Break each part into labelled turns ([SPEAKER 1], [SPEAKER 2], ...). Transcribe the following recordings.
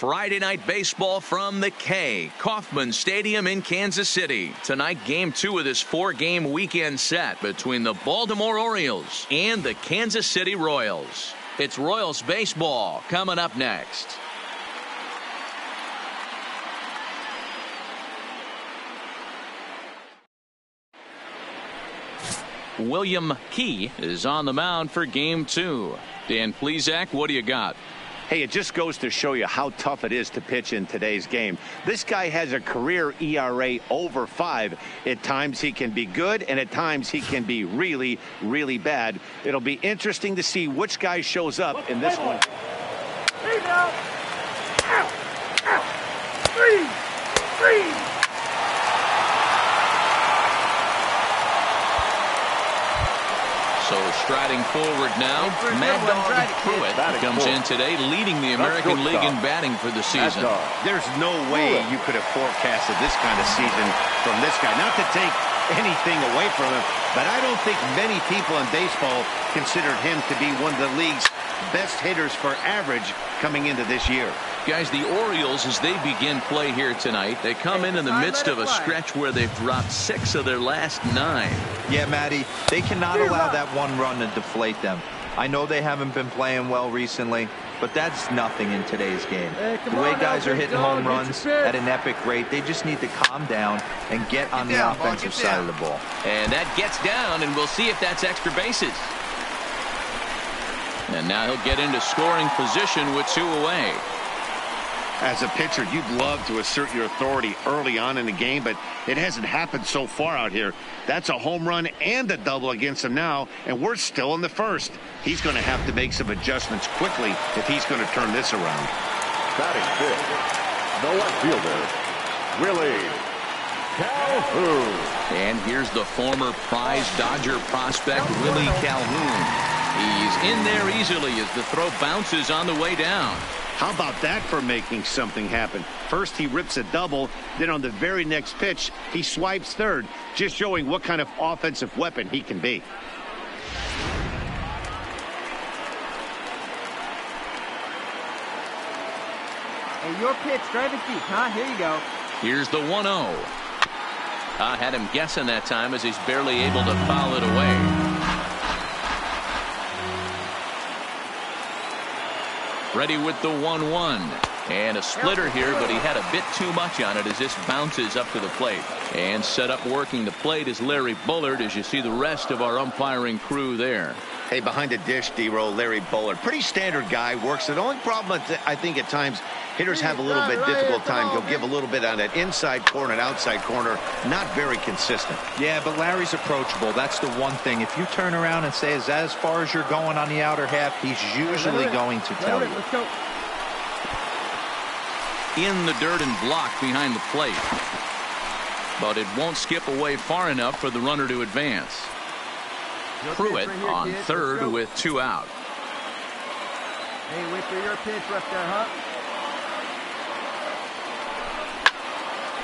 [SPEAKER 1] Friday night baseball from the K. Kauffman Stadium in Kansas City. Tonight, game 2 of this 4-game weekend set between the Baltimore Orioles and the Kansas City Royals. It's Royals baseball coming up next. William Key is on the mound for game 2. Dan Plesac, what do you got?
[SPEAKER 2] Hey, it just goes to show you how tough it is to pitch in today's game. This guy has a career ERA over 5. At times he can be good, and at times he can be really, really bad. It'll be interesting to see which guy shows up in this one.
[SPEAKER 1] So striding forward now, Mad Dog Pruitt comes in today leading the American League in batting for the season.
[SPEAKER 2] There's no way you could have forecasted this kind of season from this guy. Not to take anything away from him, but I don't think many people in baseball considered him to be one of the league's best hitters for average coming into this year.
[SPEAKER 1] Guys, the Orioles, as they begin play here tonight, they come in the midst of a stretch where they've dropped 6 of their last 9.
[SPEAKER 3] Yeah, Matty, they cannot allow that one run to deflate them. I know they haven't been playing well recently, but that's nothing in today's game. The way guys are hitting home runs at an epic rate, they just need to calm down and get on the offensive side of the ball.
[SPEAKER 1] And that gets down, and we'll see if that's extra bases. And now he'll get into scoring position with 2 away.
[SPEAKER 2] As a pitcher, you'd love to assert your authority early on in the game, but it hasn't happened so far out here. That's a home run and a double against him now, and we're still in the first. He's going to have to make some adjustments quickly if he's going to turn this around.
[SPEAKER 4] Batting fifth, the left fielder, Willie Calhoun.
[SPEAKER 1] And here's the former prize Dodger prospect, Willie Calhoun. He's in there easily as the throw bounces on the way down.
[SPEAKER 2] How about that for making something happen? First he rips a double, then on the very next pitch he swipes third, just showing what kind of offensive weapon he can be.
[SPEAKER 5] Hey, your pitch, drive it deep, huh? Here you go.
[SPEAKER 1] Here's the 1-0. I had him guessing that time as he's barely able to foul it away. Ready with the 1-1. And a splitter here, but he had a bit too much on it as this bounces up to the plate. And set up working the plate is Larry Bullard as you see the rest of our umpiring crew there.
[SPEAKER 2] Hey, behind the dish, D-Roll, Larry Bullard. Pretty standard guy, works it. The only problem, I think at times, hitters have a little bit difficult time. He'll give a little bit on that inside corner and outside corner. Not very consistent.
[SPEAKER 3] Yeah, but Larry's approachable. That's the one thing. If you turn around and say, is that as far as you're going on the outer half, he's usually going to tell you.
[SPEAKER 5] Let's go.
[SPEAKER 1] In the dirt and blocked behind the plate. But it won't skip away far enough for the runner to advance. Pruitt on third with 2 out.
[SPEAKER 5] Hey, wait for your pitch left there, huh?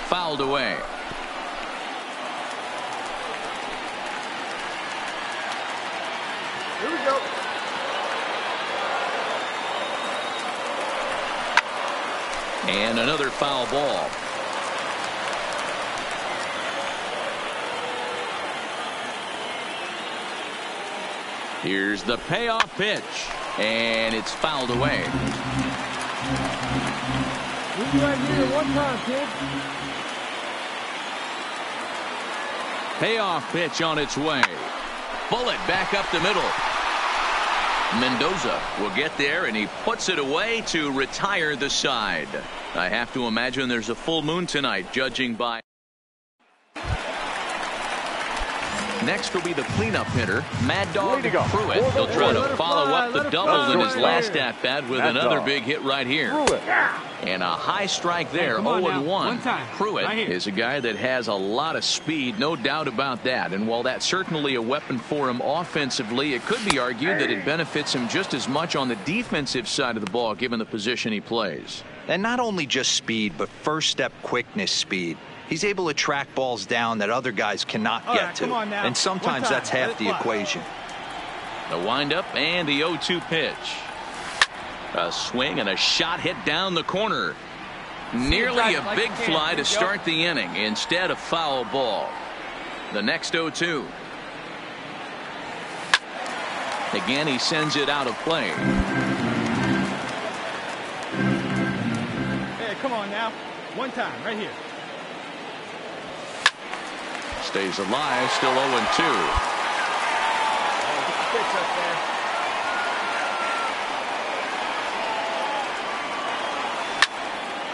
[SPEAKER 1] Fouled away.
[SPEAKER 5] Here we go.
[SPEAKER 1] And another foul ball. Here's the payoff pitch. And it's fouled away.
[SPEAKER 5] We'll be right here one time, kid.
[SPEAKER 1] Payoff pitch on its way. Bullet back up the middle. Mendoza will get there, and he puts it away to retire the side. I have to imagine there's a full moon tonight, judging by. Next will be the cleanup hitter, Mad Dog Pruitt. He'll try to follow up the double in his last at-bat with another big hit right here. And a high strike there, 0-1. Pruitt is a guy that has a lot of speed, no doubt about that. And while that's certainly a weapon for him offensively, it could be argued that it benefits him just as much on the defensive side of the ball, given the position he plays.
[SPEAKER 3] And not only just speed, but first step quickness speed. He's able to track balls down that other guys cannot get to. And sometimes that's half the equation.
[SPEAKER 1] The windup and the 0-2 pitch. A swing and a shot hit down the corner. Nearly a big fly to start the inning. Instead, a foul ball. The next 0-2. Again, he sends it out of play.
[SPEAKER 5] Hey, come on now. One time, right here.
[SPEAKER 1] Stays alive, still 0-2.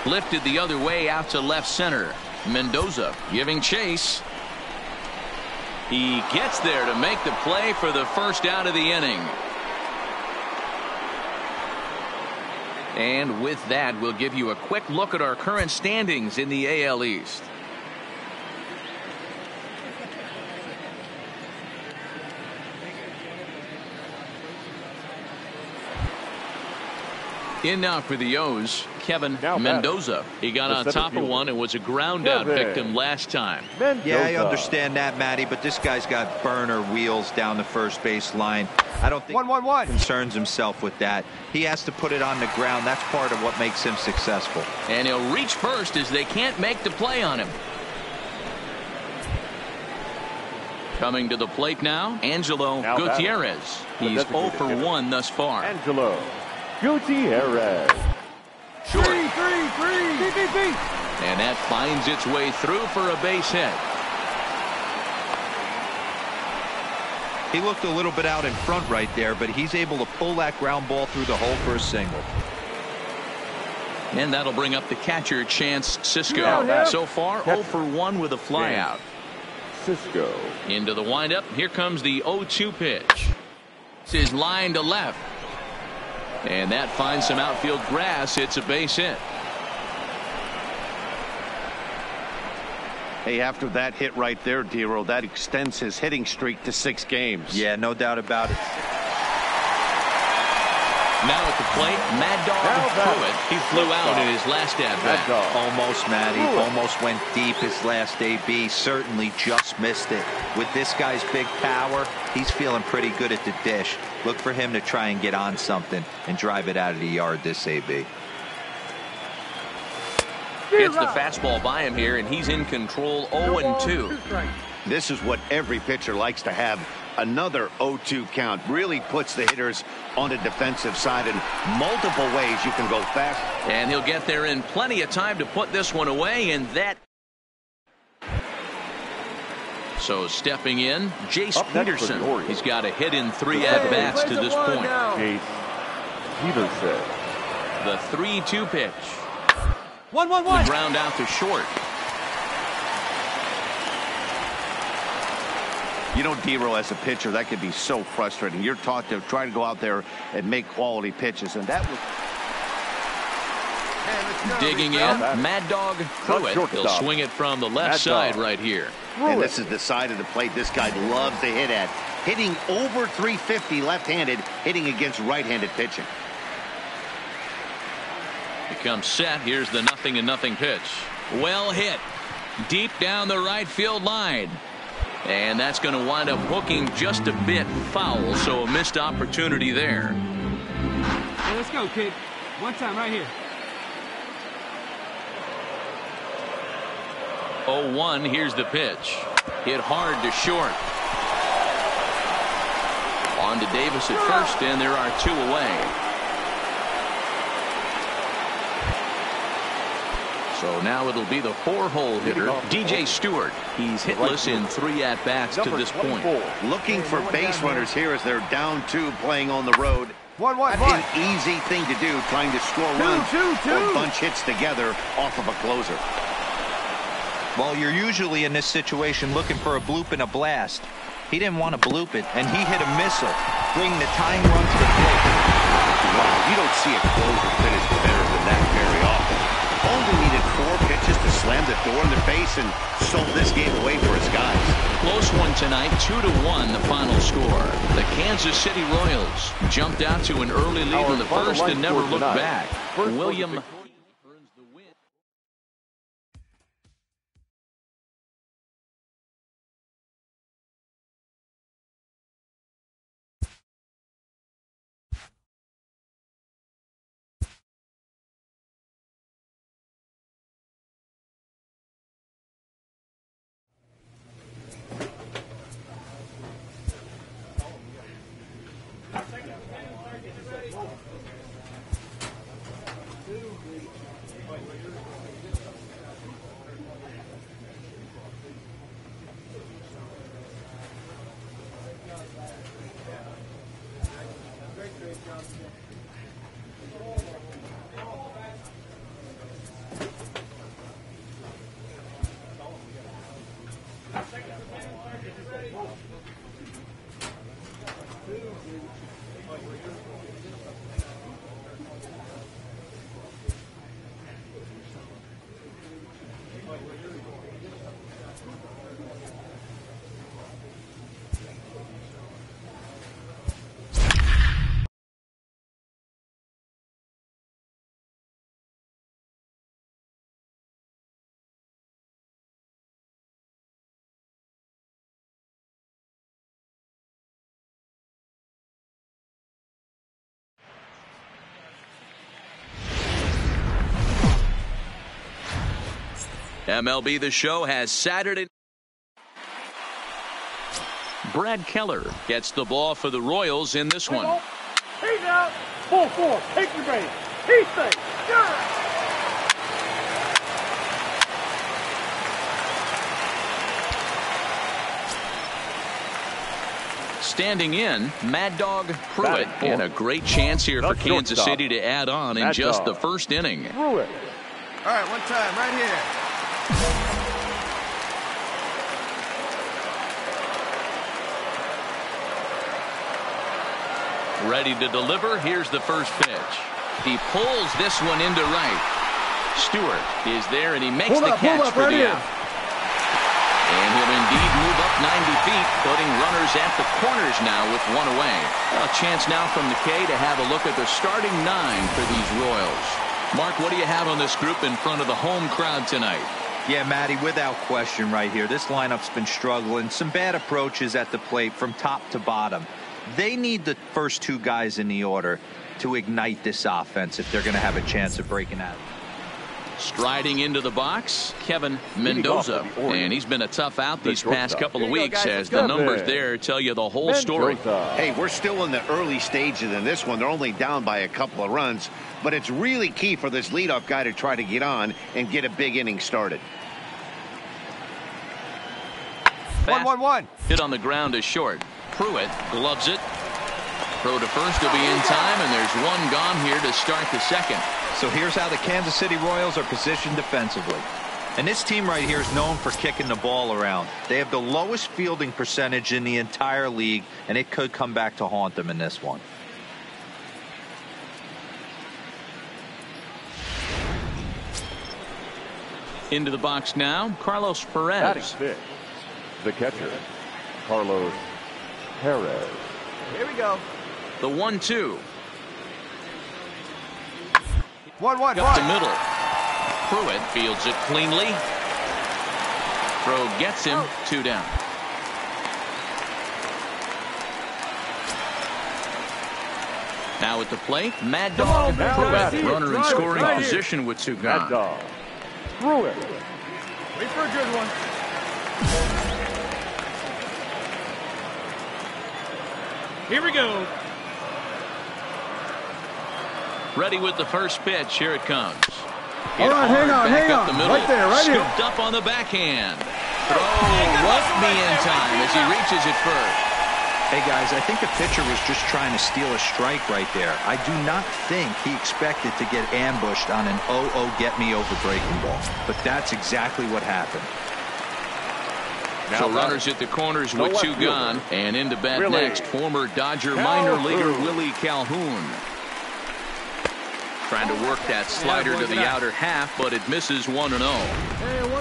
[SPEAKER 1] Lifted the other way out to left center. Mendoza giving chase. He gets there to make the play for the first out of the inning. And with that, we'll give you a quick look at our current standings in the AL East. In now for the O's, Kevin Mendoza. He got on top of one and was a ground out victim last time.
[SPEAKER 3] Yeah, I understand that, Matty, but this guy's got burner wheels down the first base line. I don't think he concerns himself with that. He has to put it on the ground. That's part of what makes him successful.
[SPEAKER 1] And he'll reach first as they can't make the play on him. Coming to the plate now, Angelo Gutierrez. He's 0 for 1 thus far.
[SPEAKER 4] Angelo Gutierrez.
[SPEAKER 1] Short. And that finds its way through for a base hit.
[SPEAKER 3] He looked a little bit out in front right there, but he's able to pull that ground ball through the hole for a single.
[SPEAKER 1] And that'll bring up the catcher, Chance Sisco. So far, 0 for 1 with a flyout.
[SPEAKER 4] Sisco.
[SPEAKER 1] Into the windup. Here comes the 0-2 pitch. This is line to left. And that finds some outfield grass. It's a base hit.
[SPEAKER 2] Hey, after that hit right there, Dero, that extends his hitting streak to 6 games.
[SPEAKER 3] Yeah, no doubt about it.
[SPEAKER 1] Now at the plate, Mad Dog Pruitt. He flew out in his last at-bat.
[SPEAKER 3] Almost, Matty. Almost went deep his last AB. Certainly just missed it. With this guy's big power, he's feeling pretty good at the dish. Look for him to try and get on something and drive it out of the yard this AB.
[SPEAKER 1] Gets the fastball by him here, and he's in control. 0-2.
[SPEAKER 2] This is what every pitcher likes to have. Another 0-2 count really puts the hitters on the defensive side in multiple ways. You can go fast.
[SPEAKER 1] And he'll get there in plenty of time to put this one away, and that. So stepping in, Jace Peterson. He's got a hit in 3 at-bats to this point.
[SPEAKER 4] Jace Peterson.
[SPEAKER 1] The 3-2 pitch.
[SPEAKER 5] 1-1-1.
[SPEAKER 1] Ground out to short.
[SPEAKER 2] You know, Dero, as a pitcher, that could be so frustrating. You're taught to try to go out there and make quality pitches, and that was.
[SPEAKER 1] Digging in, Mad Dog Pruitt. He'll swing it from the left side right here.
[SPEAKER 2] And this is the side of the plate this guy loves to hit at. Hitting over 350 left-handed, hitting against right-handed pitching.
[SPEAKER 1] Becomes set. Here's the 0-0 pitch. Well hit. Deep down the right field line. And that's going to wind up hooking just a bit foul, so a missed opportunity there.
[SPEAKER 5] Hey, let's go, kid. One time right here.
[SPEAKER 1] 0-1, here's the pitch. Hit hard to short. On to Davis at first, and there are 2 away. So now it'll be the 4-hole hitter, DJ Stewart. He's hitless in 3 at-bats to this point.
[SPEAKER 2] Looking for base runners here as they're down 2 playing on the road.
[SPEAKER 5] 1-1-1.
[SPEAKER 2] An easy thing to do, trying to score runs or bunch hits together off of a closer.
[SPEAKER 3] Well, you're usually in this situation looking for a bloop and a blast. He didn't want to bloop it, and he hit a missile, bringing the tying run to the plate.
[SPEAKER 2] Wow, you don't see a closer finish better than that very often. Only needed 4 pitches to slam the door in their face and sold this game away for his guys.
[SPEAKER 1] Close one tonight, 2-1 the final score. The Kansas City Royals jumped out to an early lead in the first and never looked back. William earns the win. MLB The Show has Saturday. Brad Keller gets the ball for the Royals in this one.
[SPEAKER 6] He's out. 4-4. Take your base. He's safe.
[SPEAKER 1] Standing in, Mad Dog Pruitt, and a great chance here for Kansas City to add on in just the first inning.
[SPEAKER 6] Pruitt.
[SPEAKER 5] All right, one time, right here.
[SPEAKER 1] Ready to deliver. Here's the first pitch. He pulls this one into right. Stewart is there, and he makes the catch for the out. And he'll indeed move up 90 feet, putting runners at the corners now with one away. A chance now from the K to have a look at the starting nine for these Royals. Mark, what do you have on this group in front of the home crowd tonight?
[SPEAKER 3] Yeah, Matty, without question right here. This lineup's been struggling. Some bad approaches at the plate from top to bottom. They need the first two guys in the order to ignite this offense if they're going to have a chance of breaking out.
[SPEAKER 1] Striding into the box, Kevin Mendoza, and he's been a tough out these past couple of weeks as the numbers there tell you the whole story.
[SPEAKER 2] Hey, we're still in the early stages in this one. They're only down by a couple of runs, but it's really key for this leadoff guy to try to get on and get a big inning started.
[SPEAKER 5] 1-1-1.
[SPEAKER 1] Hit on the ground is short. Pruitt gloves it. Throw to first will be in time, and there's one gone here to start the second.
[SPEAKER 3] So here's how the Kansas City Royals are positioned defensively. And this team right here is known for kicking the ball around. They have the lowest fielding percentage in the entire league, and it could come back to haunt them in this one.
[SPEAKER 1] Into the box now, Carlos Perez.
[SPEAKER 4] Batting fifth, the catcher, Carlos Perez.
[SPEAKER 5] Here we go.
[SPEAKER 1] The 1-2.
[SPEAKER 5] 1-1-1.
[SPEAKER 1] Up the middle. Pruitt fields it cleanly. Throw gets him. 2 down. Now at the plate, Mad Dog Pruitt. Runner in scoring position with 2 gone.
[SPEAKER 4] Mad Dog Pruitt.
[SPEAKER 5] Wait for a good one.
[SPEAKER 6] Here we go.
[SPEAKER 1] Ready with the first pitch. Here it comes.
[SPEAKER 6] All right, hang on,
[SPEAKER 1] back
[SPEAKER 6] hang
[SPEAKER 1] up
[SPEAKER 6] on.
[SPEAKER 1] the middle.
[SPEAKER 6] Right there, right here.
[SPEAKER 1] Scooped up on the backhand. Throw won't be in time as he reaches it first.
[SPEAKER 3] Hey, guys, I think the pitcher was just trying to steal a strike right there. I do not think he expected to get ambushed on an 0-0 get-me-over breaking ball. But that's exactly what happened.
[SPEAKER 1] So runners at the corners with 2 gone. And into bat next, former Dodger minor leaguer Willie Calhoun. Trying to work that slider to the outer half, but it misses 1-0.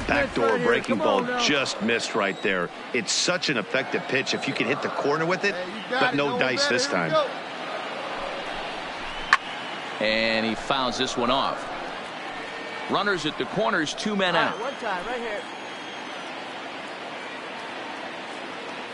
[SPEAKER 2] Backdoor breaking ball just missed right there. It's such an effective pitch if you can hit the corner with it, but no dice this time.
[SPEAKER 1] And he fouls this one off. Runners at the corners, 2 men out.
[SPEAKER 5] One time, right here.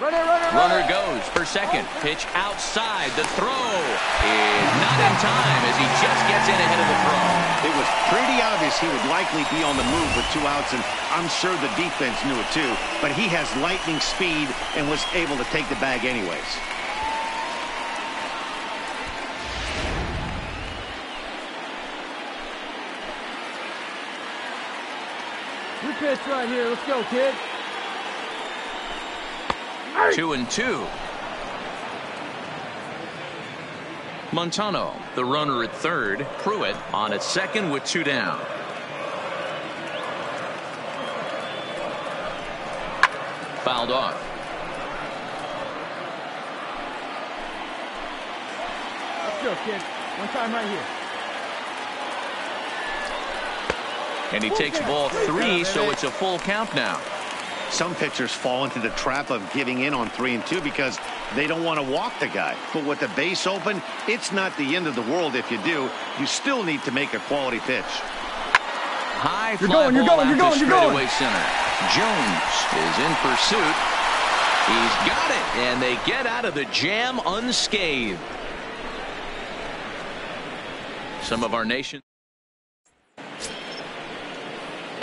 [SPEAKER 1] Runner goes for second. Pitch outside. The throw is not in time as he just gets in ahead of the throw.
[SPEAKER 2] It was pretty obvious he would likely be on the move with 2 outs, and I'm sure the defense knew it too. But he has lightning speed and was able to take the bag anyways.
[SPEAKER 5] You pitch right here. Let's go, kid.
[SPEAKER 1] 2-2. Montano, the runner at third. Pruitt on at second with 2 down. Fouled off.
[SPEAKER 5] Let's go, kid. One time right here.
[SPEAKER 1] And he takes ball 3, so it's a full count now.
[SPEAKER 2] Some pitchers fall into the trap of giving in on 3 and 2 because they don't want to walk the guy. But with the base open, it's not the end of the world if you do. You still need to make a quality pitch.
[SPEAKER 1] High fly ball out to straightaway center. Jones is in pursuit. He's got it, and they get out of the jam unscathed. Some of our nation.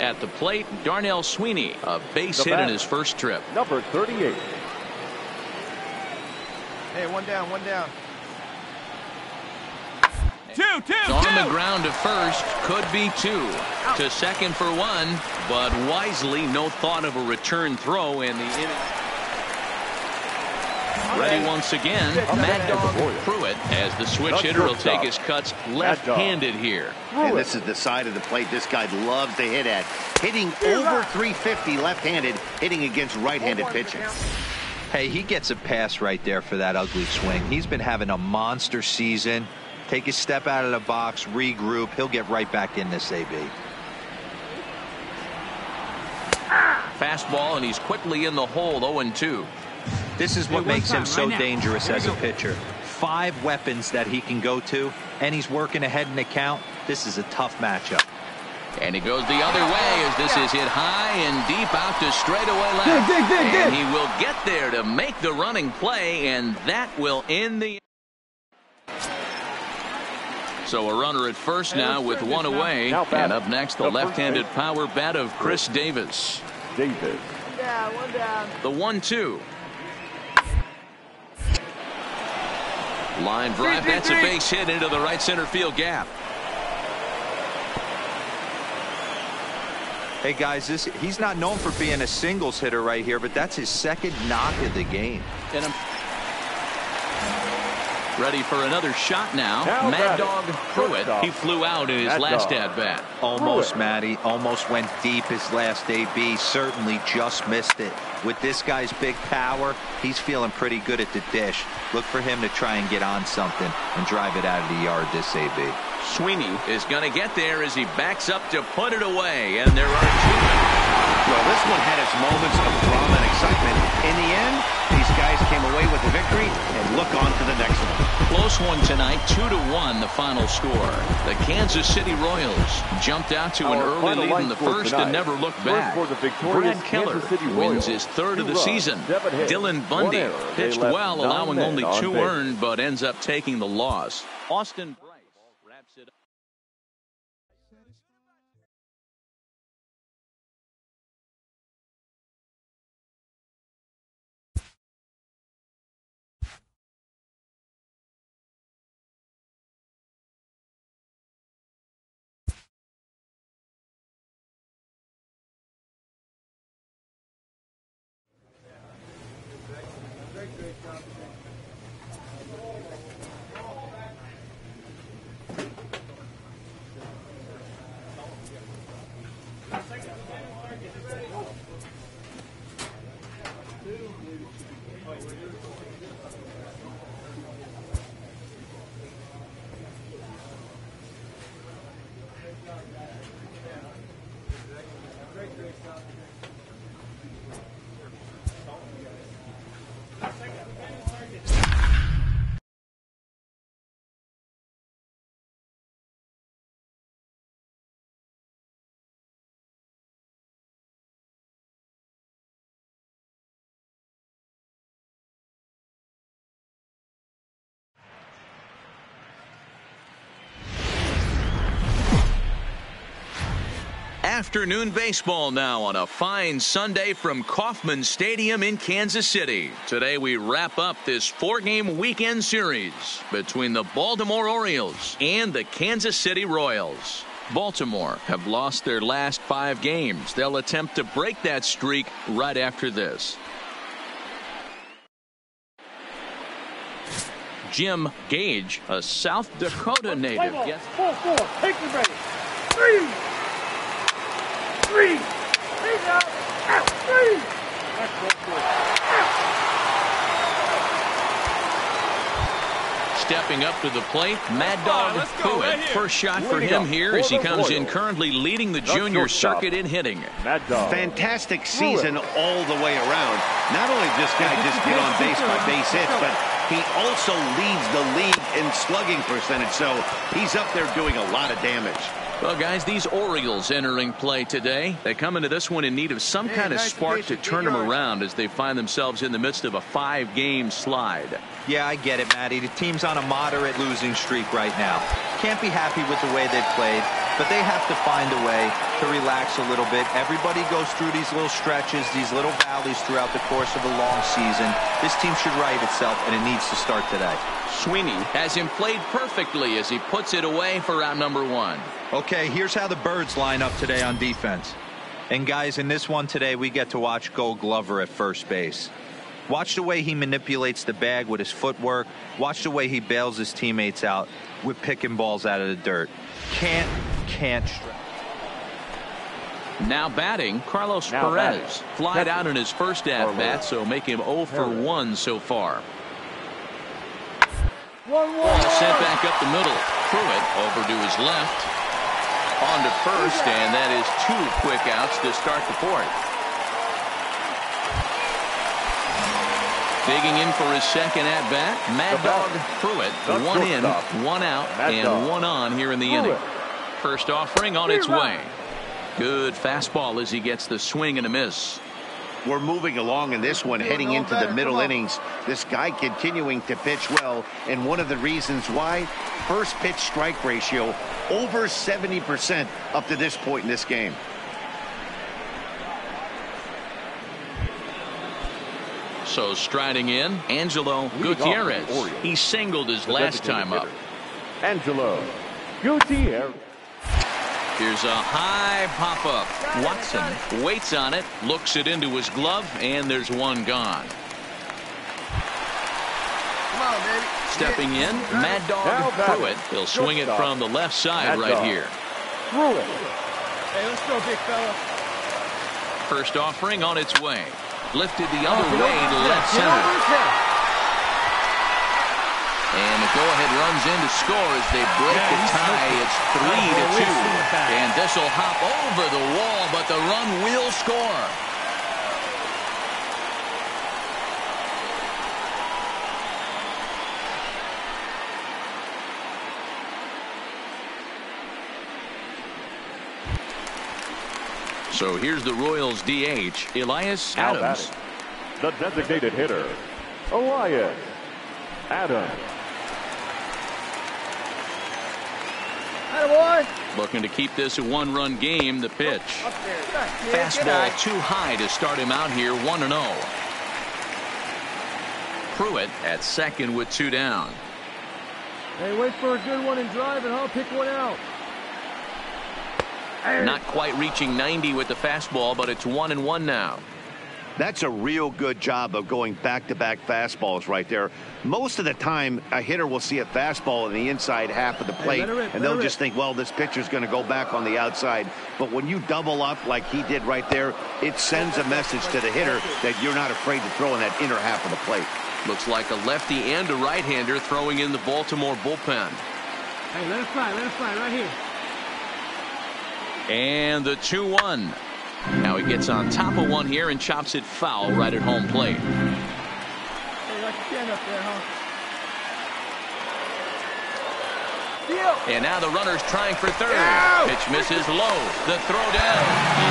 [SPEAKER 1] At the plate, Darnell Sweeney, a base hit in his first trip.
[SPEAKER 4] Number 38.
[SPEAKER 5] Hey, one down, one down.
[SPEAKER 1] On the ground to first, could be 2. To second for 1, but wisely no thought of a return throw in the inning. ready once again. Mad Dog Pruitt, as the switch hitter, will take his cuts left-handed here.
[SPEAKER 2] And this is the side of the plate this guy loves to hit at. Hitting over 350 left-handed, hitting against right-handed pitching.
[SPEAKER 3] Hey, he gets a pass right there for that ugly swing. He's been having a monster season. Take a step out of the box, regroup. He'll get right back in this AB.
[SPEAKER 1] Fastball, and he's quickly in the hole, 0-2.
[SPEAKER 3] This is what makes him so dangerous as a pitcher. 5 weapons that he can go to, and he's working ahead in the count. This is a tough matchup.
[SPEAKER 1] And he goes the other way as this is hit high and deep out to straightaway left. And he will get there to make the running play, and that will end the... So a runner at first now with one away. And up next, the left-handed power bat of Chris Davis.
[SPEAKER 5] Yeah, one down.
[SPEAKER 1] The 1-2. Line drive. That's a base hit into the right center field gap.
[SPEAKER 3] Hey guys, he's not known for being a singles hitter right here, but that's his second knock of the game.
[SPEAKER 1] And ready for another shot now. Mad Dog Pruitt. He flew out in his last at-bat.
[SPEAKER 3] Almost, Matty. Almost went deep his last AB. Certainly just missed it. With this guy's big power, he's feeling pretty good at the dish. Look for him to try and get on something and drive it out of the yard this AB.
[SPEAKER 1] Sweeney is going to get there as he backs up to put it away. And there are 2.
[SPEAKER 2] Well, this one had its moments of drama and excitement. In the end, these guys came away with the victory and look on to the next one.
[SPEAKER 1] Close one tonight, 2-1 the final score. The Kansas City Royals jumped out to an early lead in the first and never looked back. Brad Keller wins his 3rd of the season. Dylan Bundy pitched well, allowing only 2 earned, but ends up taking the loss. Austin Bryce wraps it up. Afternoon baseball now on a fine Sunday from Kauffman Stadium in Kansas City. Today we wrap up this 4-game weekend series between the Baltimore Orioles and the Kansas City Royals. Baltimore have lost their last 5 games. They'll attempt to break that streak right after this. Jim Gage, a South Dakota native.
[SPEAKER 6] Yes. 4-4. Take the base. 3. 3. He's out. 3.
[SPEAKER 1] Stepping up to the plate, Mad Dog Pruitt. Right, first shot for him here as he comes in currently leading the junior circuit in hitting.
[SPEAKER 2] Fantastic season all the way around. Not only does this guy just get on base by base hits, but he also leads the league in slugging percentage, so he's up there doing a lot of damage.
[SPEAKER 1] Well, guys, these Orioles entering play today, they come into this one in need of some kind of spark to turn them around as they find themselves in the midst of a 5-game slide.
[SPEAKER 3] Yeah, I get it, Matty. The team's on a moderate losing streak right now. Can't be happy with the way they've played, but they have to find a way to relax a little bit. Everybody goes through these little stretches, these little valleys throughout the course of a long season. This team should right itself, and it needs to start today.
[SPEAKER 1] Sweeney has him played perfectly as he puts it away for out number 1.
[SPEAKER 3] Okay, here's how the Birds line up today on defense. And guys, in this one today, we get to watch Gold Glover at first base. Watch the way he manipulates the bag with his footwork. Watch the way he bails his teammates out with picking balls out of the dirt. Can't.
[SPEAKER 1] Now batting, Carlos Perez. Flied out in his first at-bat, so make him 0 for 1 so far. Ball sent back up the middle. Pruitt over to his left. On to first, and that is 2 quick outs to start the fourth. Digging in for his second at-bat, Mad Dog Pruitt. 1 in, 1 out, and 1 on here in the inning. First offering on its way. Good fastball as he gets the swing and a miss.
[SPEAKER 2] We're moving along in this one, heading into the middle innings. This guy continuing to pitch well, and one of the reasons why, first pitch strike ratio over 70% up to this point in this game.
[SPEAKER 1] So striding in, Angelo Gutierrez. He singled his last time up.
[SPEAKER 4] Angelo Gutierrez.
[SPEAKER 1] Here's a high pop-up. Watson waits on it, looks it into his glove, and there's one gone.
[SPEAKER 5] Come on, baby.
[SPEAKER 1] Stepping in, Mad Dog Pruitt. He'll swing it from the left side right here.
[SPEAKER 4] Pruitt.
[SPEAKER 5] Hey, let's go, big fella.
[SPEAKER 1] First offering on its way. Lifted the other way to left center. And the go-ahead runs in to score as they break the tie. It's 3-2. And this will hop over the wall, but the run will score. So here's the Royals DH, Elias Adams.
[SPEAKER 4] The designated hitter, Elias Adams.
[SPEAKER 5] Attaboy.
[SPEAKER 1] Looking to keep this a 1-run game. The pitch. Fastball too high to start him out here. 1-0. Pruitt at second with 2 down.
[SPEAKER 5] Hey, wait for a good one and drive and I'll pick one out.
[SPEAKER 1] Not quite reaching 90 with the fastball, but it's 1-1 now.
[SPEAKER 2] That's a real good job of going back-to-back fastballs right there. Most of the time, a hitter will see a fastball in the inside half of the plate, and they'll just think, well, this pitcher's going to go back on the outside. But when you double up like he did right there, it sends a message to the hitter that you're not afraid to throw in that inner half of the plate.
[SPEAKER 1] Looks like a lefty and a right-hander throwing in the Baltimore bullpen.
[SPEAKER 5] Hey, let it fly right here.
[SPEAKER 1] And the 2-1. Now he gets on top of one here and chops it foul right at home plate.
[SPEAKER 5] Hey, like a stand up there, huh?
[SPEAKER 1] And now the runner's trying for third. Pitch misses low. The throw down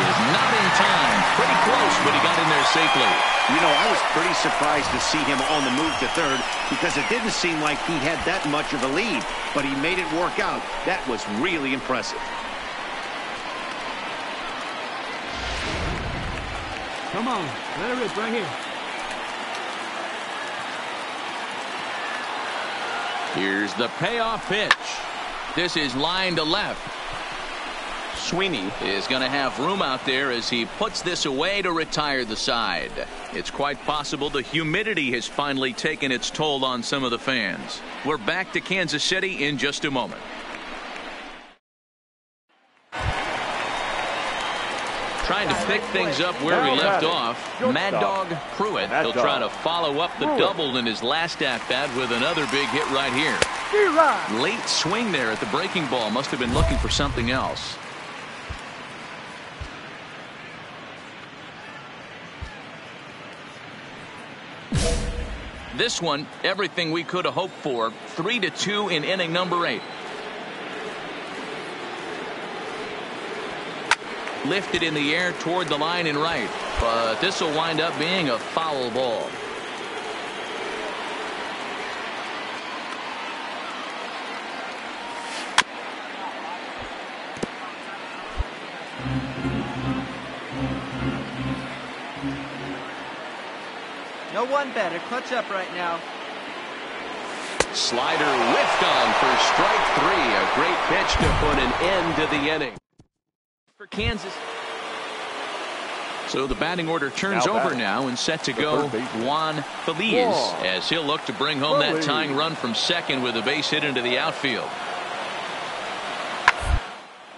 [SPEAKER 1] is not in time. Pretty close, but he got in there safely.
[SPEAKER 2] You know, I was pretty surprised to see him on the move to third because it didn't seem like he had that much of a lead, but he made it work out. That was really impressive.
[SPEAKER 5] Come on, let it rip right here.
[SPEAKER 1] Here's the payoff pitch. This is line to left. Sweeney is going to have room out there as he puts this away to retire the side. It's quite possible the humidity has finally taken its toll on some of the fans. We're back to Kansas City in just a moment. Trying to pick things up where we left off. Mad Dog Pruitt. He'll try to follow up the double in his last at-bat with another big hit right here. Late swing there at the breaking ball. Must have been looking for something else. This one, everything we could have hoped for. 3-2 in inning number 8. Lifted in the air toward the line and right, but this will wind up being a foul ball.
[SPEAKER 5] No one better. Clutch up right now.
[SPEAKER 1] Slider whiffed on for strike 3. A great pitch to put an end to the inning. For Kansas. So the batting order turns over now and set to go Juan Feliz as he'll look to bring home that tying run from second with a base hit into the outfield.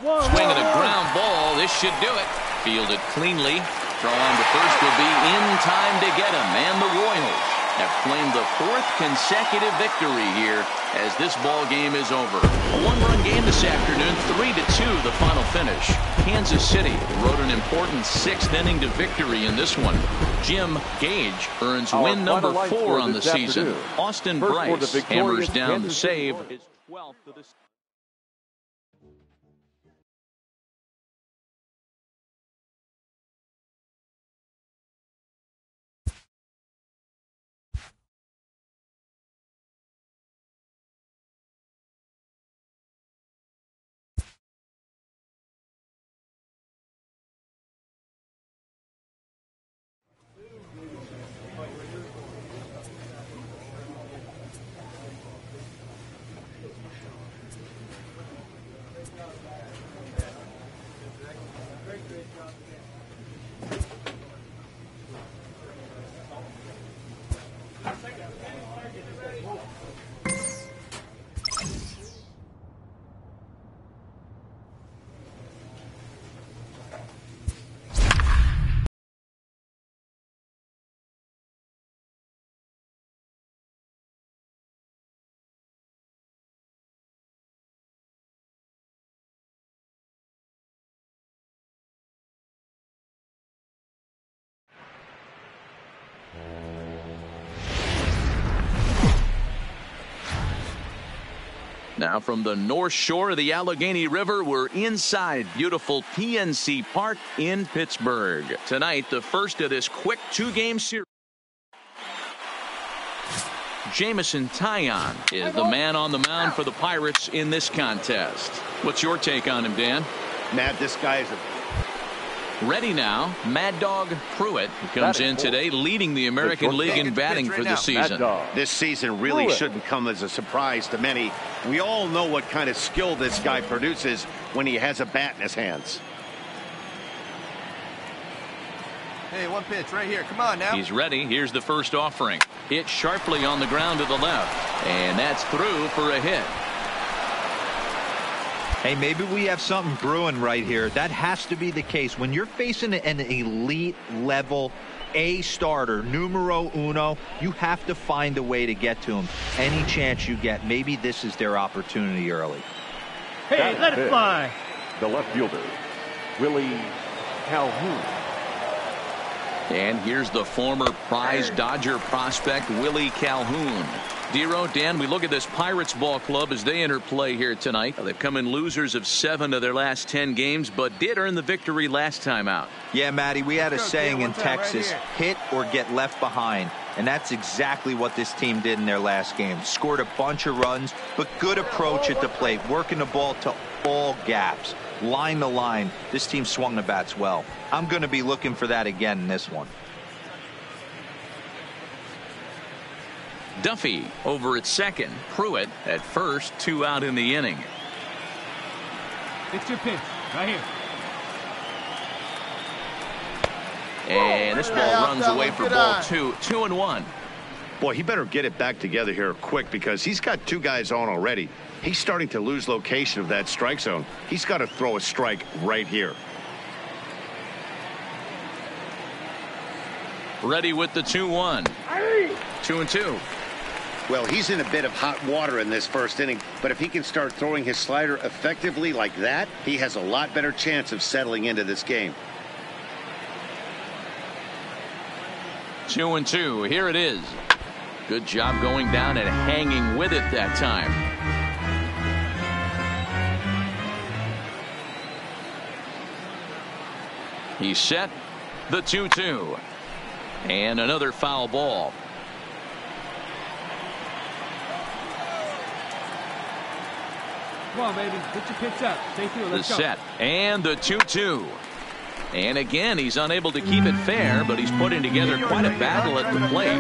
[SPEAKER 1] Swing and a ground ball. This should do it. Fielded cleanly. Throw on to first will be in time to get him. And the Royals have claimed the 4th consecutive victory here as this ball game is over. A one-run game this afternoon, 3-2 the final finish. Kansas City rode an important 6th inning to victory in this one. Jim Gage earns win number 4 on the season. Austin Bryce hammers down the save. His 12th of the Now from the north shore of the Allegheny River, we're inside beautiful PNC Park in Pittsburgh. Tonight, the first of this quick 2-game series. Jameson Taillon is the man on the mound for the Pirates in this contest. What's your take on him, Dan?
[SPEAKER 2] Matt, this guy is
[SPEAKER 1] ready now. Mad Dog Pruitt comes in today, leading the American League in batting for the season.
[SPEAKER 2] This season really shouldn't come as a surprise to many. We all know what kind of skill this guy produces when he has a bat in his hands.
[SPEAKER 3] Hey, one pitch right here. Come on now.
[SPEAKER 1] He's ready. Here's the first offering. Hit sharply on the ground to the left. And that's through for a hit.
[SPEAKER 3] Hey, maybe we have something brewing right here. That has to be the case. When you're facing an elite level A starter, numero uno, you have to find a way to get to him. Any chance you get, maybe this is their opportunity early.
[SPEAKER 6] Hey, let it fly.
[SPEAKER 4] The left fielder, Willie Calhoun.
[SPEAKER 1] And here's the former prize Dodger prospect, Willie Calhoun. Dero, Dan, we look at this Pirates ball club as they enter play here tonight. They've come in losers of 7 of their last 10 games, but did earn the victory last time out.
[SPEAKER 3] Yeah, Matty, we had a saying in Texas, hit or get left behind. And that's exactly what this team did in their last game. Scored a bunch of runs, but good approach at the plate, working the ball to all gaps. Line to line, this team swung the bats well. I'm going to be looking for that again in this one.
[SPEAKER 1] Duffy over at second. Pruitt at first. 2 out in the inning.
[SPEAKER 6] It's your pitch right here.
[SPEAKER 1] And this ball runs away for ball 2. 2-1.
[SPEAKER 2] Boy, he better get it back together here quick because he's got 2 guys on already. He's starting to lose location of that strike zone. He's got to throw a strike right here.
[SPEAKER 1] Ready with the 2-1. 2-2.
[SPEAKER 2] Well, he's in a bit of hot water in this first inning, but if he can start throwing his slider effectively like that, he has a lot better chance of settling into this game.
[SPEAKER 1] 2-2. Here it is. Good job going down and hanging with it that time. He's set. The 2-2. And another foul ball.
[SPEAKER 6] Come on, baby. Get your pitch up. Stay through. Let's
[SPEAKER 1] go. The set. And the 2-2. And again, he's unable to keep it fair, but he's putting together quite a battle at the plate.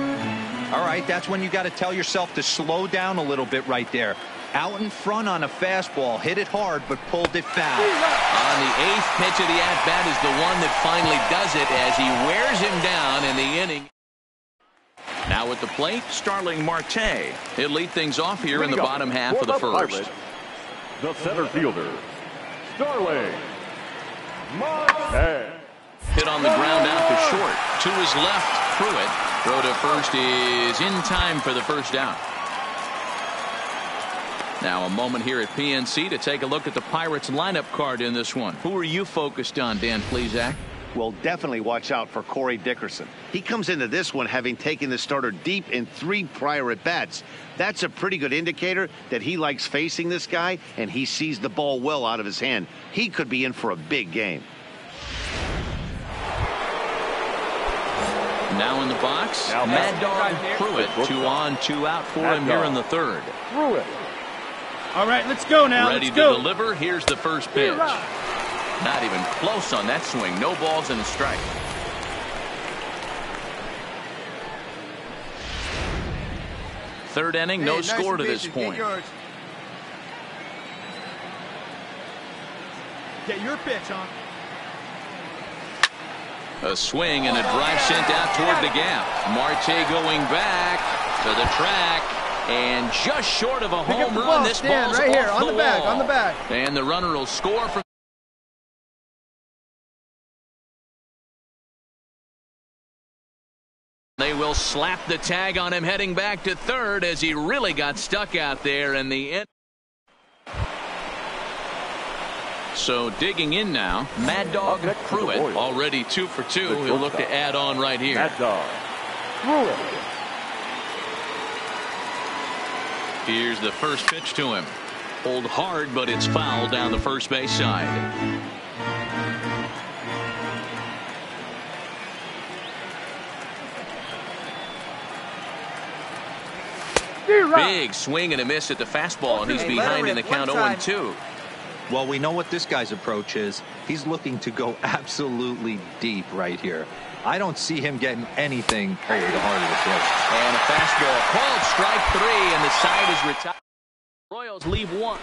[SPEAKER 3] All right, that's when you got to tell yourself to slow down a little bit right there. Out in front on a fastball, hit it hard, but pulled it foul.
[SPEAKER 1] On the 8th pitch of the at-bat is the one that finally does it as he wears him down in the inning. Now at the plate, Starling Marte. He'll lead things off here in the bottom half of the first.
[SPEAKER 4] The center fielder, Starling Marte.
[SPEAKER 1] Hit on the ground out to short. To his left, Pruitt. Throw to first is in time for the first out. Now a moment here at PNC to take a look at the Pirates lineup card in this one. Who are you focused on, Dan Plesac?
[SPEAKER 2] Well, definitely watch out for Corey Dickerson. He comes into this one having taken the starter deep in 3 prior at-bats. That's a pretty good indicator that he likes facing this guy, and he sees the ball well out of his hand. He could be in for a big game.
[SPEAKER 1] Now in the box, Mad Dog Pruitt. 2 on, 2 out for him here in the third.
[SPEAKER 4] Pruitt.
[SPEAKER 6] All right, let's go now.
[SPEAKER 1] Ready to deliver. Here's the first pitch. Not even close on that swing. No balls and a strike. Third inning, no score to this point.
[SPEAKER 5] Get your pitch, huh?
[SPEAKER 1] A swing and a drive sent out toward the gap. Marte going back to the track. And just short of a home run, this ball's
[SPEAKER 5] right here,
[SPEAKER 1] off
[SPEAKER 5] on the back,
[SPEAKER 1] wall.
[SPEAKER 5] on the back.
[SPEAKER 1] And the runner will score from. They will slap the tag on him heading back to third as he really got stuck out there in the end. So digging in now, Mad Dog Pruitt, already 2 for 2. He'll look to add on right here.
[SPEAKER 4] Mad Dog Pruitt.
[SPEAKER 1] Here's the first pitch to him. Pulled hard, but it's foul down the first base side. Big swing and a miss at the fastball, and he's behind in the count 0-2.
[SPEAKER 3] Well, we know what this guy's approach is. He's looking to go absolutely deep right here. I don't see him getting anything over the heart of the plate.
[SPEAKER 1] And a fastball called strike 3, and the side is retired. Royals leave 1.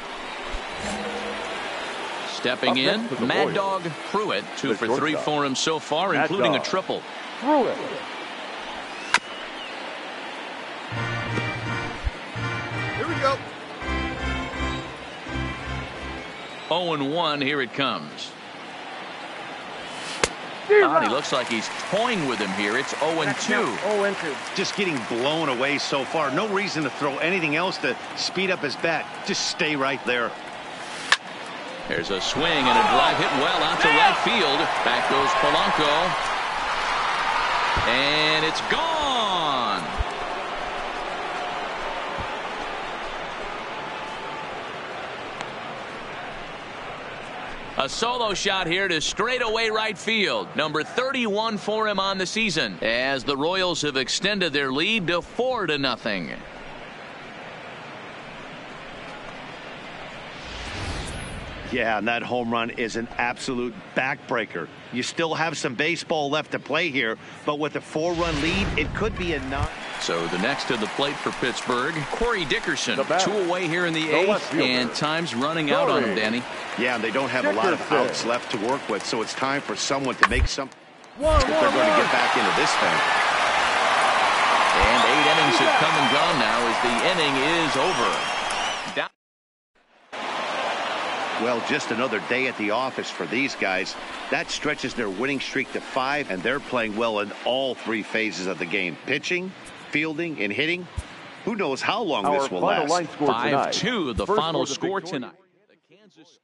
[SPEAKER 1] Stepping in, Mad Dog Pruitt, 2 for 3 for him so far, including a triple.
[SPEAKER 4] Pruitt.
[SPEAKER 5] Here we go.
[SPEAKER 1] 0-1, here it comes. He looks like he's toying with him here. It's 0-2.
[SPEAKER 5] 0-2.
[SPEAKER 2] Just getting blown away so far. No reason to throw anything else to speed up his bat. Just stay right there.
[SPEAKER 1] There's a swing and a drive hit well out to right field. Back goes Polanco. And it's gone. A solo shot here to straightaway right field. Number 31 for him on the season, as the Royals have extended their lead to 4-0.
[SPEAKER 2] Yeah, and that home run is an absolute backbreaker. You still have some baseball left to play here, but with a 4-run lead, it could be enough.
[SPEAKER 1] So the next to the plate for Pittsburgh, Corey Dickerson, 2 away here in the 8th, and time's running out on him, Danny.
[SPEAKER 2] Yeah, and they don't have a lot of outs left to work with, so it's time for someone to make some. If they're going to get back into this thing.
[SPEAKER 1] And 8 innings have come and gone now as the inning is over. Down.
[SPEAKER 2] Well, just another day at the office for these guys. That stretches their winning streak to 5, and they're playing well in all 3 phases of the game. Pitching, fielding, and hitting. Who knows how long this will last.
[SPEAKER 1] 5-2, the final score tonight. The Kansas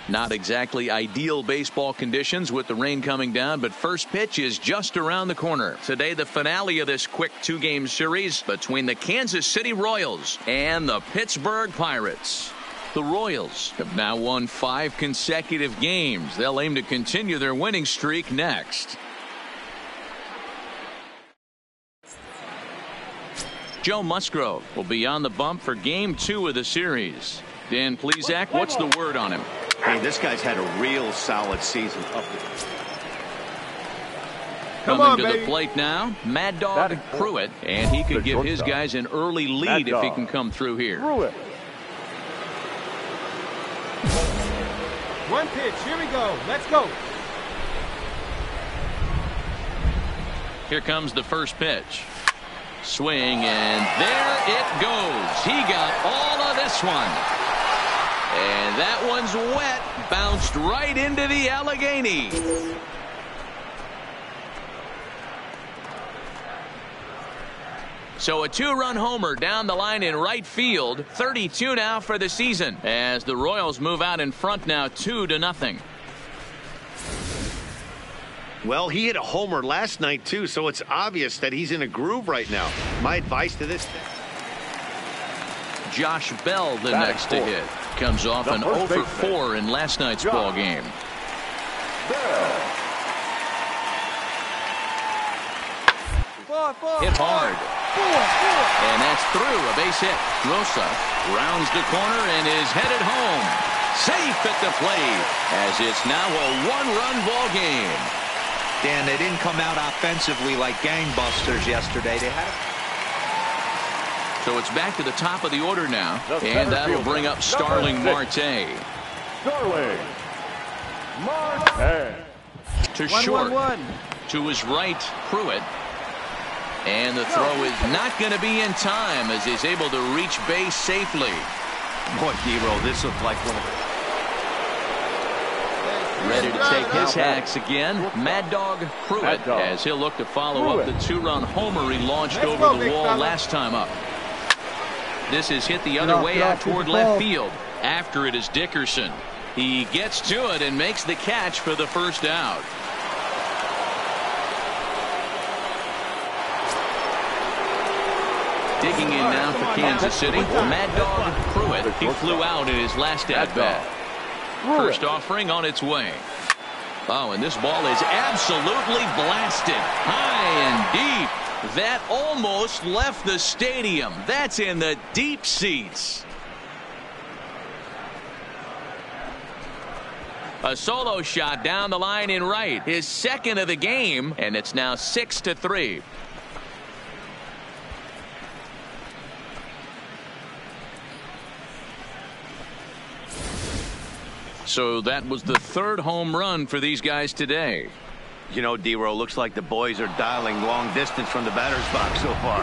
[SPEAKER 1] Not exactly ideal baseball conditions with the rain coming down, but first pitch is just around the corner. Today, the finale of this quick two-game series between the Kansas City Royals and the Pittsburgh Pirates. The Royals have now won 5 consecutive games. They'll aim to continue their winning streak next. Joe Musgrove will be on the bump for Game 2 of the series. Dan Plesac, what's the word on him?
[SPEAKER 2] Hey, this guy's had a real solid season up there.
[SPEAKER 1] Coming to the plate now, Mad Dog Pruitt, and he could give his guys an early lead if he can come through here.
[SPEAKER 5] One pitch. Here we go. Let's go.
[SPEAKER 1] Here comes the first pitch. Swing, and there it goes. He got all of this one. And that one's wet. Bounced right into the Allegheny. So a 2-run homer down the line in right field. 32 now for the season as the Royals move out in front now 2-0.
[SPEAKER 2] Well, he hit a homer last night, too, so it's obvious that he's in a groove right now. My advice to this.
[SPEAKER 1] Josh Bell, the next to hit. Comes off an 0 for 4 in last night's ball game. Hit hard. And that's through. A base hit. Rosa rounds the corner and is headed home. Safe at the plate as it's now a 1-run ball game.
[SPEAKER 3] Dan, they didn't come out offensively like gangbusters yesterday. They had
[SPEAKER 1] So it's back to the top of the order now, and that'll bring up Starling Marte.
[SPEAKER 4] Starling Marte.
[SPEAKER 1] To short. To his right, Pruitt. And the throw is not going to be in time as he's able to reach base safely.
[SPEAKER 2] Boy, D-Roll, this looks like one of the...
[SPEAKER 1] Ready to take his hacks again. Mad Dog Pruitt as he'll look to follow up the 2-run homer he launched over the wall last time up. This is hit the other way out toward left field. After it is Dickerson. He gets to it and makes the catch for the first out. Digging in now for Kansas City, Mad Dog Pruitt. He flew out in his last at-bat. First offering on its way. Oh, and this ball is absolutely blasted. High and deep. That almost left the stadium. That's in the deep seats. A solo shot down the line in right. His second of the game, and it's now 6-3. So that was the 3rd home run for these guys today.
[SPEAKER 2] You know, D-Row, looks like the boys are dialing long distance from the batter's box so far.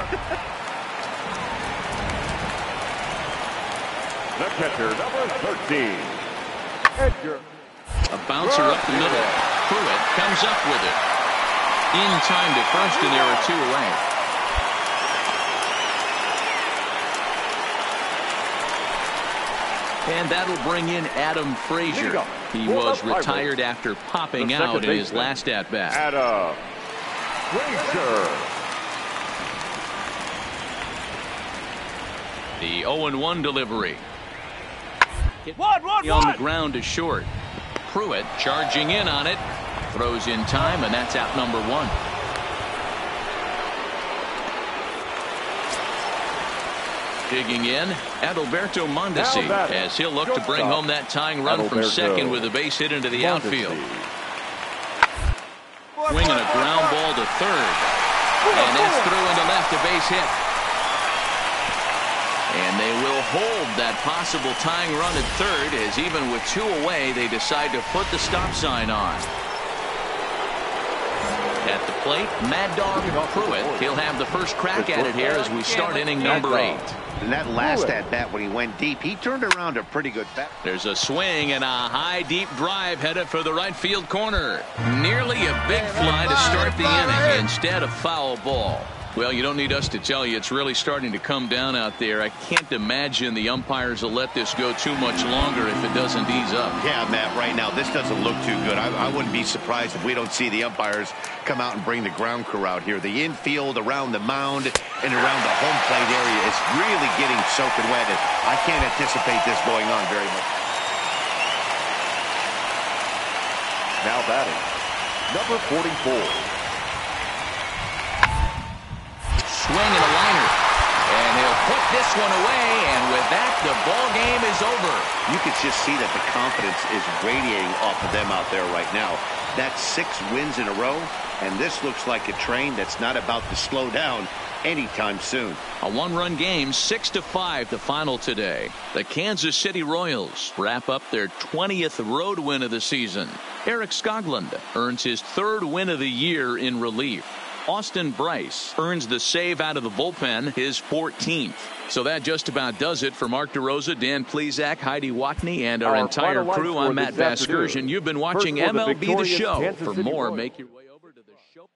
[SPEAKER 4] The catcher, number 13, Edgar.
[SPEAKER 1] A bouncer up the middle. Pruitt comes up with it. In time to first, and there are 2 away. And that'll bring in Adam Frazier. He was retired after popping out in his last at-bat.
[SPEAKER 4] Adam Frazier.
[SPEAKER 1] The 0-1 delivery.
[SPEAKER 6] One.
[SPEAKER 1] On the ground to short. Pruitt charging in on it. Throws in time, and that's out number 1. Digging in, Adalberto Mondesi as he'll look to bring home that tying run from second with a base hit into the outfield. Swinging a ground ball to third. And it's through into left, a base hit. And they will hold that possible tying run at third as even with 2 away, they decide to put the stop sign on. At the plate, Mad Dog Pruitt. He'll have the first crack at it here as we start inning number 8.
[SPEAKER 2] And that last at-bat when he went deep, he turned around a pretty good bat.
[SPEAKER 1] There's a swing and a high deep drive headed for the right field corner. Nearly a big fly to start the inning. Instead, a foul ball. Well, you don't need us to tell you it's really starting to come down out there. I can't imagine the umpires will let this go too much longer if it doesn't ease up.
[SPEAKER 2] Yeah, Matt, right now this doesn't look too good. I wouldn't be surprised if we don't see the umpires come out and bring the ground crew out here. The infield, around the mound, and around the home plate area is really getting soaking wet. And I can't anticipate this going on very much.
[SPEAKER 4] Now batting, number 44.
[SPEAKER 1] Swing and a liner, and he'll put this one away, and with that the ball game is over.
[SPEAKER 2] You could just see that the confidence is radiating off of them out there right now. That's 6 wins in a row, and this looks like a train that's not about to slow down anytime soon.
[SPEAKER 1] A one-run game, 6-5 the final today. The Kansas City Royals wrap up their 20th road win of the season. Eric Skoglund earns his 3rd win of the year in relief. Austin Bryce earns the save out of the bullpen, his 14th. So that just about does it for Mark DeRosa, Dan Plesac, Heidi Watney, and our entire crew. I'm Matt Vasgersian. You've been watching MLB The Show. For more, make your way over to the show.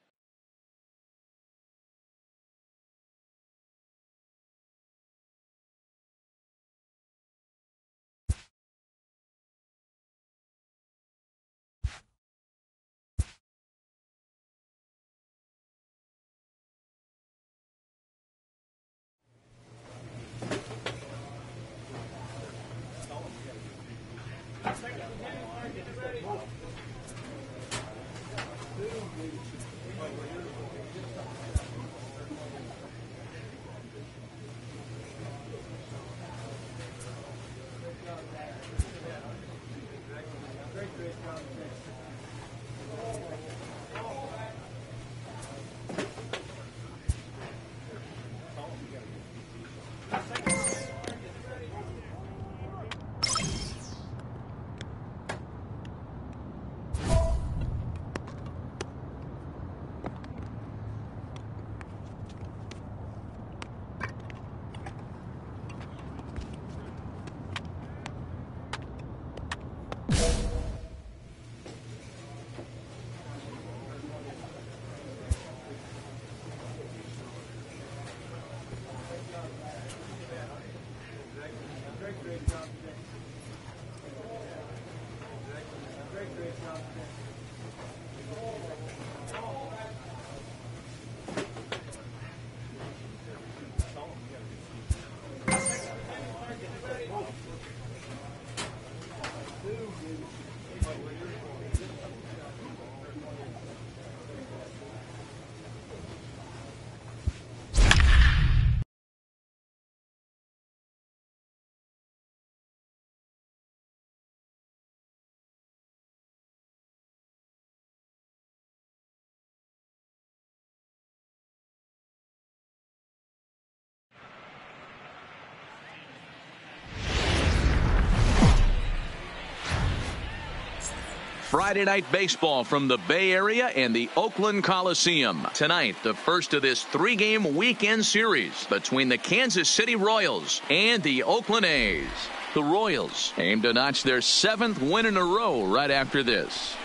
[SPEAKER 1] Friday night baseball from the Bay Area and the Oakland Coliseum. Tonight, the first of this 3-game weekend series between the Kansas City Royals and the Oakland A's. The Royals aim to notch their 7th win in a row right after this.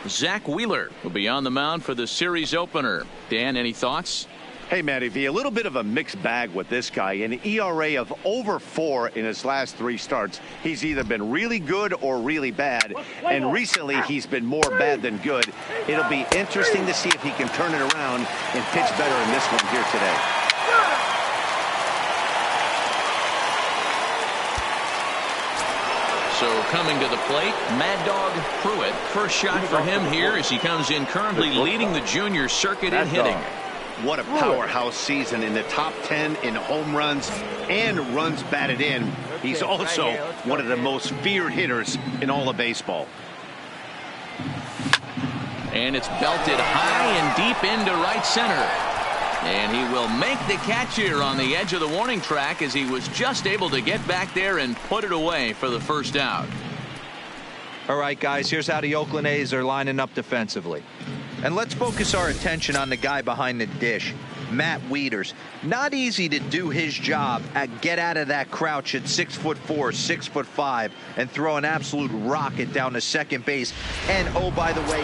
[SPEAKER 1] Zach Wheeler will be on the mound for the series opener. Dan, any thoughts?
[SPEAKER 2] Hey, Matty V, a little bit of a mixed bag with this guy. An ERA of over 4 in his last 3 starts. He's either been really good or really bad, and recently he's been more bad than good. It'll be interesting to see if he can turn it around and pitch better in this one here today.
[SPEAKER 1] So coming to the plate, Mad Dog Pruitt. First shot for him here as he comes in currently leading the junior circuit in hitting.
[SPEAKER 2] What a powerhouse season, in the top 10 in home runs and runs batted in. He's also one of the most feared hitters in all of baseball.
[SPEAKER 1] And it's belted high and deep into right center. And he will make the catch here on the edge of the warning track as he was just able to get back there and put it away for the first out.
[SPEAKER 3] All right, guys, here's how the Oakland A's are lining up defensively. And let's focus our attention on the guy behind the dish. Matt Wieters. Not easy to do his job at get out of that crouch at 6'4", 6'5", and throw an absolute rocket down to second base. And oh, by the way,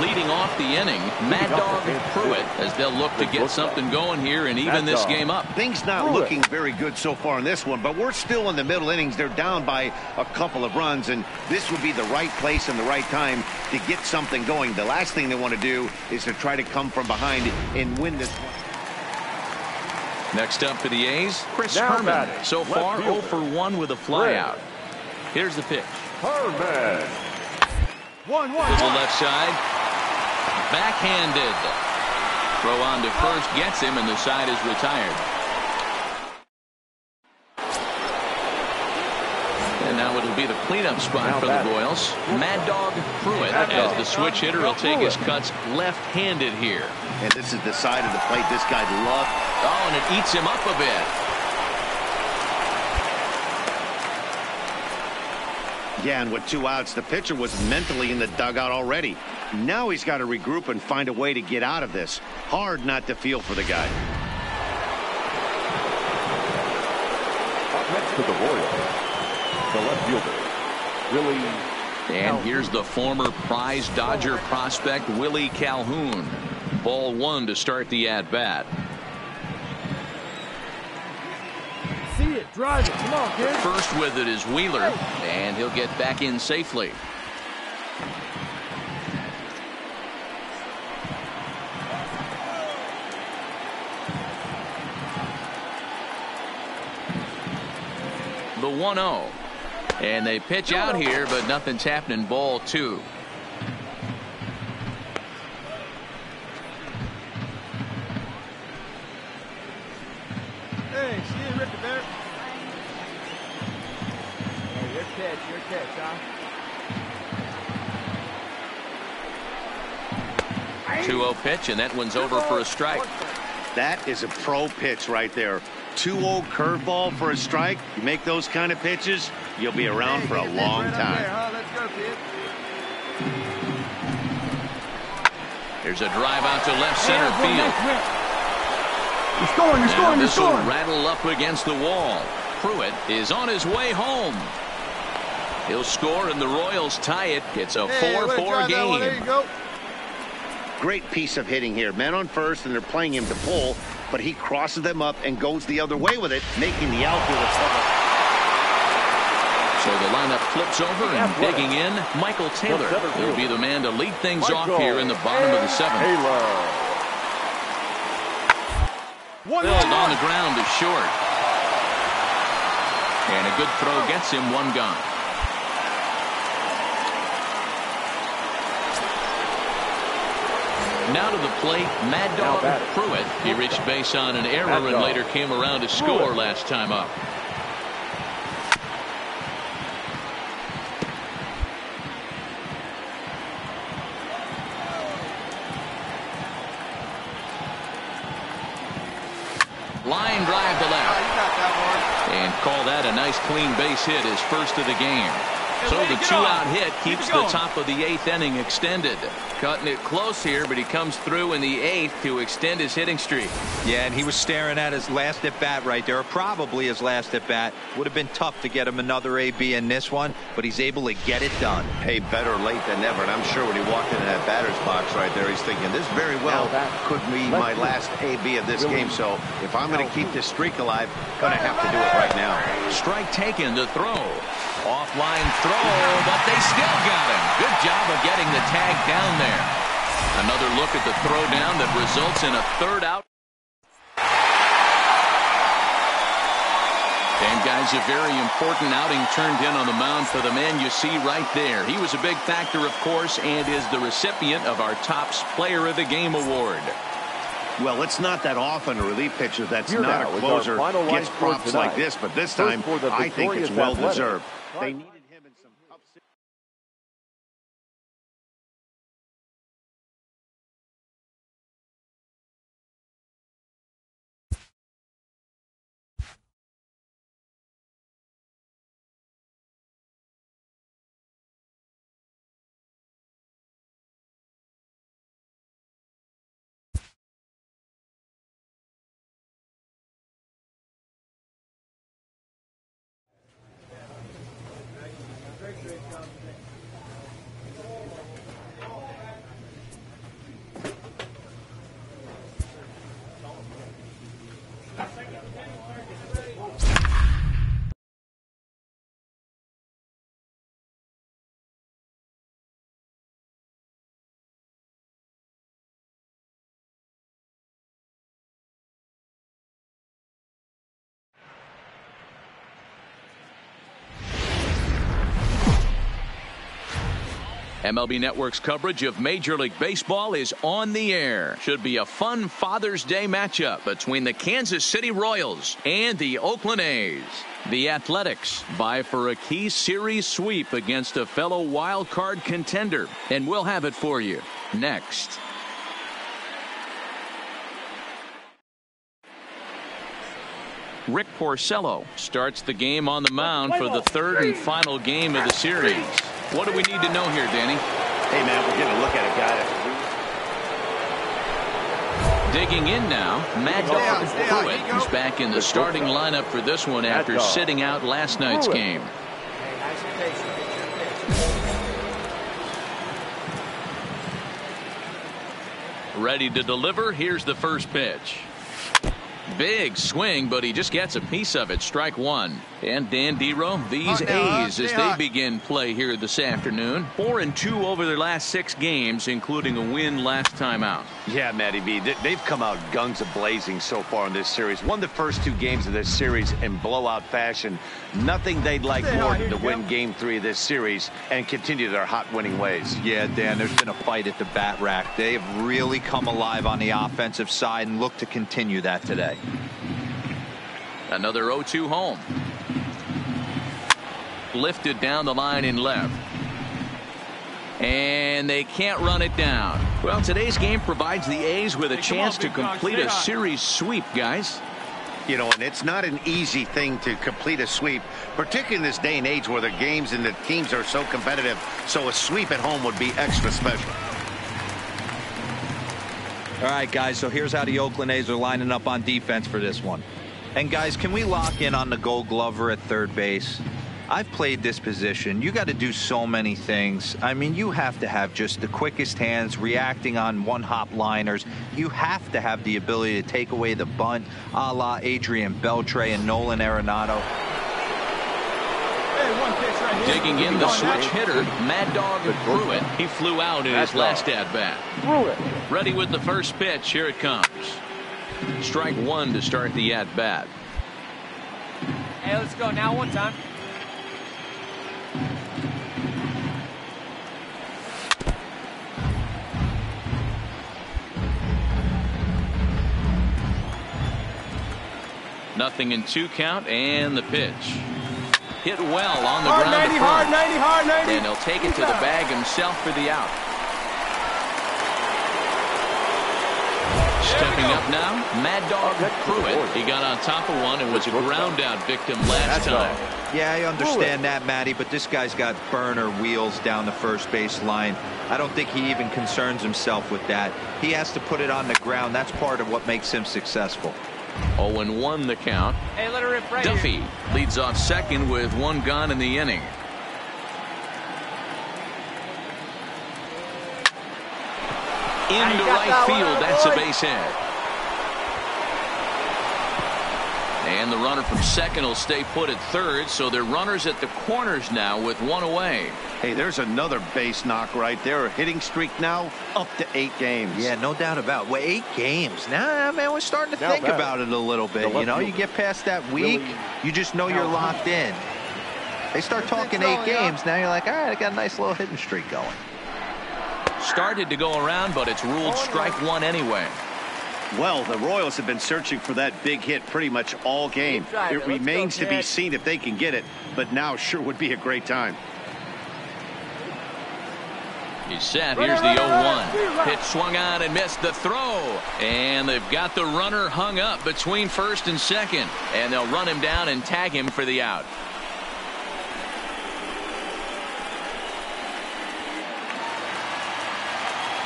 [SPEAKER 1] leading off the inning, Mad Dog Pruitt, as they'll look to get something going here and even this game up.
[SPEAKER 2] Things not looking very good so far in this one, but we're still in the middle innings. They're down by a couple of runs, and this would be the right place and the right time to get something going. The last thing they want to do is to try to come from behind and win this one.
[SPEAKER 1] Next up for the A's, Chris
[SPEAKER 6] Now
[SPEAKER 1] Herman.
[SPEAKER 6] batting,
[SPEAKER 1] So far,
[SPEAKER 6] left
[SPEAKER 1] 0
[SPEAKER 6] fielder.
[SPEAKER 1] for 1 with a flyout. Here's the pitch.
[SPEAKER 6] Herman. 1-1.
[SPEAKER 1] To the left side. Backhanded. Throw on to first gets him, and the side is retired. And now it'll be the cleanup spot for the Royals. Mad Dog Pruitt, as the switch hitter, will take his cuts left-handed here.
[SPEAKER 2] And this is the side of the plate this guy loves.
[SPEAKER 1] Oh, and it eats him up a bit.
[SPEAKER 2] Yeah, and with 2 outs, the pitcher was mentally in the dugout already. Now he's got to regroup and find a way to get out of this. Hard not to feel for the guy.
[SPEAKER 4] Up next to the Royals, the left fielder, Willie.
[SPEAKER 1] And here's the former prize Dodger prospect, Willie Calhoun. Ball 1 to start the at-bat.
[SPEAKER 6] See it, drive it. Come on, kid.
[SPEAKER 1] First with it is Wheeler, and he'll get back in safely. The 1-0. And they pitch out here, but nothing's happening. Ball 2.
[SPEAKER 5] Hey, she didn't rip the bear. Hey, your catch, huh?
[SPEAKER 1] 2-0 pitch, and that one's over for a strike.
[SPEAKER 2] That is a pro pitch right there. 2-0 curveball for a strike. You make those kind of pitches, you'll be around for a long time.
[SPEAKER 5] Let's go, kid.
[SPEAKER 1] There's a drive out to left center field.
[SPEAKER 6] You're scoring, you're scoring, you're
[SPEAKER 1] This will
[SPEAKER 6] scoring.
[SPEAKER 1] rattle up against the wall. Pruitt is on his way home. He'll score and the Royals tie it. It's a 4-4 game.
[SPEAKER 5] There you go.
[SPEAKER 2] Great piece of hitting here. Men on first, and they're playing him to pull, but he crosses them up and goes the other way with it, making the outfielder cover.
[SPEAKER 1] So the lineup flips over and digging in. Michael Taylor will be the man to lead things off here in the bottom of the 7th. Filled on the ground is short. And a good throw gets him 1 gone. Now to the plate, Mad Dog Pruitt. He reached base on an error and later came around to score last time up. Line drive to left. And call that a nice clean base hit, his first of the game. So the 2-out hit keeps the top of the 8th inning extended. Cutting it close here, but he comes through in the 8th to extend his hitting streak.
[SPEAKER 3] yeah, and he was staring at his last at bat right there, or probably his last at bat. Would have been tough to get him another AB in this one, but he's able to get it done.
[SPEAKER 2] Hey, better late than never, and I'm sure when he walked into that batter's box right there, he's thinking, this very well could be my last AB of this game, so if I'm going to keep this streak alive, going to have to do it right now.
[SPEAKER 1] Strike taken, the throw. Offline throw, but they still got him. Good job of getting the tag down there. Another look at the throw down that results in a 3rd out. And guys, a very important outing turned in on the mound for the man you see right there. He was a big factor, of course, and is the recipient of our Topps Player of the Game award.
[SPEAKER 2] Well, it's not that often a relief pitcher that's
[SPEAKER 4] Here
[SPEAKER 2] not
[SPEAKER 4] now
[SPEAKER 2] a
[SPEAKER 4] is our
[SPEAKER 2] closer
[SPEAKER 4] final
[SPEAKER 2] gets
[SPEAKER 4] line for
[SPEAKER 2] props like
[SPEAKER 4] tonight.
[SPEAKER 2] this, but this
[SPEAKER 4] First
[SPEAKER 2] time
[SPEAKER 4] for the
[SPEAKER 2] I think it's
[SPEAKER 4] victorious
[SPEAKER 2] well
[SPEAKER 4] Athletic.
[SPEAKER 2] deserved. They needed
[SPEAKER 1] MLB Network's coverage of Major League Baseball is on the air. Should be a fun Father's Day matchup between the Kansas City Royals and the Oakland A's. The Athletics vie for a key series sweep against a fellow wild card contender, and we'll have it for you next. Rick Porcello starts the game on the mound for the third and final game of the series. What do we need to know here, Danny?
[SPEAKER 2] Hey, man, we're getting a look at a guy that's...
[SPEAKER 1] Digging in now, Mad Dog Pruitt, who's back in the starting lineup for this one after sitting out last night's game. Ready to deliver. Here's the first pitch. Big swing, but he just gets a piece of it. Strike one. And Dan Dero, these A's as they begin play here this afternoon. 4-2 over their last 6 games, including a win last time out.
[SPEAKER 2] Yeah, Matty B, they've come out guns a-blazing so far in this series. Won the first 2 games of this series in blowout fashion. Nothing they'd like more than to win Game 3 of this series and continue their hot winning ways.
[SPEAKER 3] Yeah, Dan, there's been a fight at the bat rack. They have really come alive on the offensive side and look to continue that today.
[SPEAKER 1] Another 0-2 home. Lifted down the line in left. And they can't run it down. Well, today's game provides the A's with a chance to complete a series sweep, guys.
[SPEAKER 2] You know, and it's not an easy thing to complete a sweep, particularly in this day and age where the games and the teams are so competitive. So a sweep at home would be extra special.
[SPEAKER 3] All right, guys, so here's how the Oakland A's are lining up on defense for this one. And, guys, can we lock in on the Gold Glover at third base? I've played this position. You got to do so many things. I mean, you have to have just the quickest hands, reacting on one-hop liners. You have to have the ability to take away the bunt, a la Adrian Beltre and Nolan Arenado.
[SPEAKER 1] Digging in the switch hitter, Mad Dog Pruitt. He flew out in his last at-bat. Ready with the first pitch. Here it comes. Strike one to start the at-bat.
[SPEAKER 5] Hey, let's go now one time.
[SPEAKER 1] Nothing in 2 count, and the pitch. Hit well on the ground.
[SPEAKER 6] 90, hard 90, hard 90.
[SPEAKER 1] And he'll take it to the bag himself for the out. Stepping up now, Mad Dog Pruitt. He got on top of one and was a ground out victim last time.
[SPEAKER 3] Yeah, I understand that, Matty, but this guy's got burner wheels down the first base line. I don't think he even concerns himself with that. He has to put it on the ground. That's part of what makes him successful.
[SPEAKER 1] 0-1 the count.
[SPEAKER 5] Hey, let her rip right
[SPEAKER 1] Duffy
[SPEAKER 5] here.
[SPEAKER 1] leads off second with 1 gone in the inning. Into right field, that's a base hit. And the runner from second will stay put at third, so they're runners at the corners now with 1 away.
[SPEAKER 2] Hey, there's another base knock right there. A hitting streak now up to 8 games.
[SPEAKER 3] Yeah, no doubt about it. Well, 8 games. Nah, man, we're starting to think about it a little bit. You know, you get past that week, you just know you're locked in. They start talking 8 games, now you're like, all right, I got a nice little hitting streak going.
[SPEAKER 1] Started to go around, but it's ruled strike one anyway.
[SPEAKER 2] Well, the Royals have been searching for that big hit pretty much all game. It remains to be seen if they can get it, but now sure would be a great time.
[SPEAKER 1] He's set. Here's the 0-1. Pitch swung on and missed the throw. And they've got the runner hung up between first and second. And they'll run him down and tag him for the out.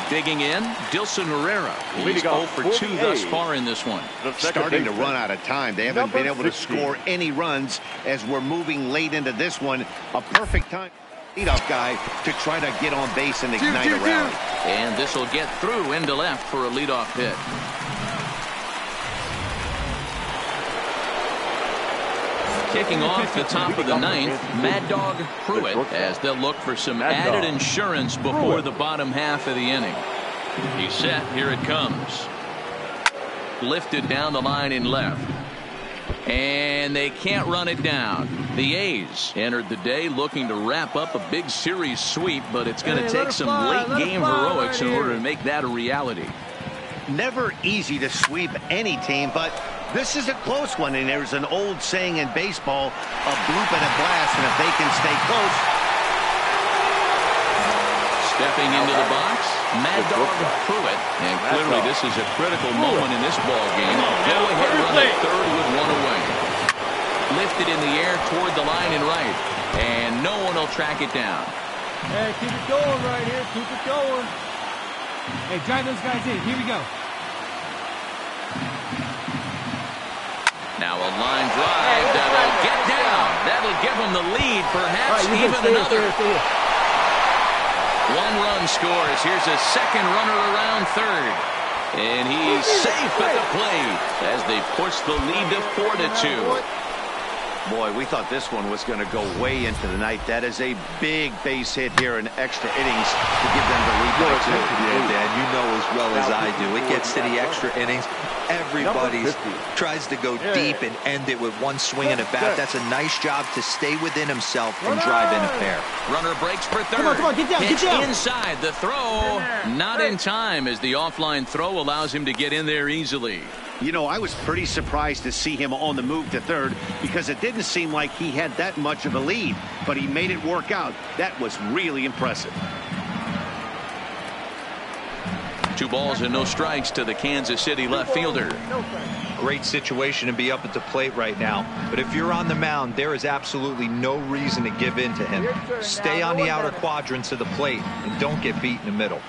[SPEAKER 1] Digging in, Dilson Herrera. He's 0 for 2 thus far in this one.
[SPEAKER 2] Starting to run out of time. They haven't been able to score any runs as we're moving late into this one. A perfect time. Leadoff guy to try to get on base and ignite a rally.
[SPEAKER 1] And this will get through into left for a leadoff hit. Kicking off the top of the 9th, Mad Dog Pruitt, as they'll look for some added insurance before the bottom half of the inning. He's set. Here it comes. Lifted down the line in left. And they can't run it down. The A's entered the day looking to wrap up a big series sweep, but it's going to take some late-game heroics in order to make that a reality.
[SPEAKER 2] Never easy to sweep any team, but this is a close one, and there's an old saying in baseball, a bloop and a blast, and if they can stay close.
[SPEAKER 1] Stepping into the box, Mad Dog Pruitt, and clearly this is a critical moment in this ball game. Go-ahead run at third with one away. Lifted in the air toward the line and right, and no one will track it down.
[SPEAKER 5] Hey, keep it going right here. Keep it going. Hey, drive those guys in. Here we go.
[SPEAKER 1] Now a line drive that'll get down. That'll give them the lead, perhaps even another. One-run scores. Here's a second runner around third. And he's safe at the plate as they push the lead to 4-2.
[SPEAKER 2] Boy, we thought this one was going to go way into the night. That is a big base hit here in extra innings to give them the lead by 2.
[SPEAKER 3] Yeah, Dan, you know as well as I do. It gets to the extra innings. Everybody tries to go deep and end it with one swing and a bat. That's a nice job to stay within himself and drive in a pair.
[SPEAKER 1] Runner breaks for third.
[SPEAKER 5] Come on, get down,
[SPEAKER 1] Pitch
[SPEAKER 5] get down.
[SPEAKER 1] inside. The throw not in time as the offline throw allows him to get in there easily.
[SPEAKER 2] You know, I was pretty surprised to see him on the move to third because it didn't seem like he had that much of a lead, but he made it work out. That was really impressive.
[SPEAKER 1] 2 balls and no strikes to the Kansas City left fielder.
[SPEAKER 3] Great situation to be up at the plate right now. But if you're on the mound, there is absolutely no reason to give in to him. Stay on the outer quadrants of the plate and don't get beat in the middle.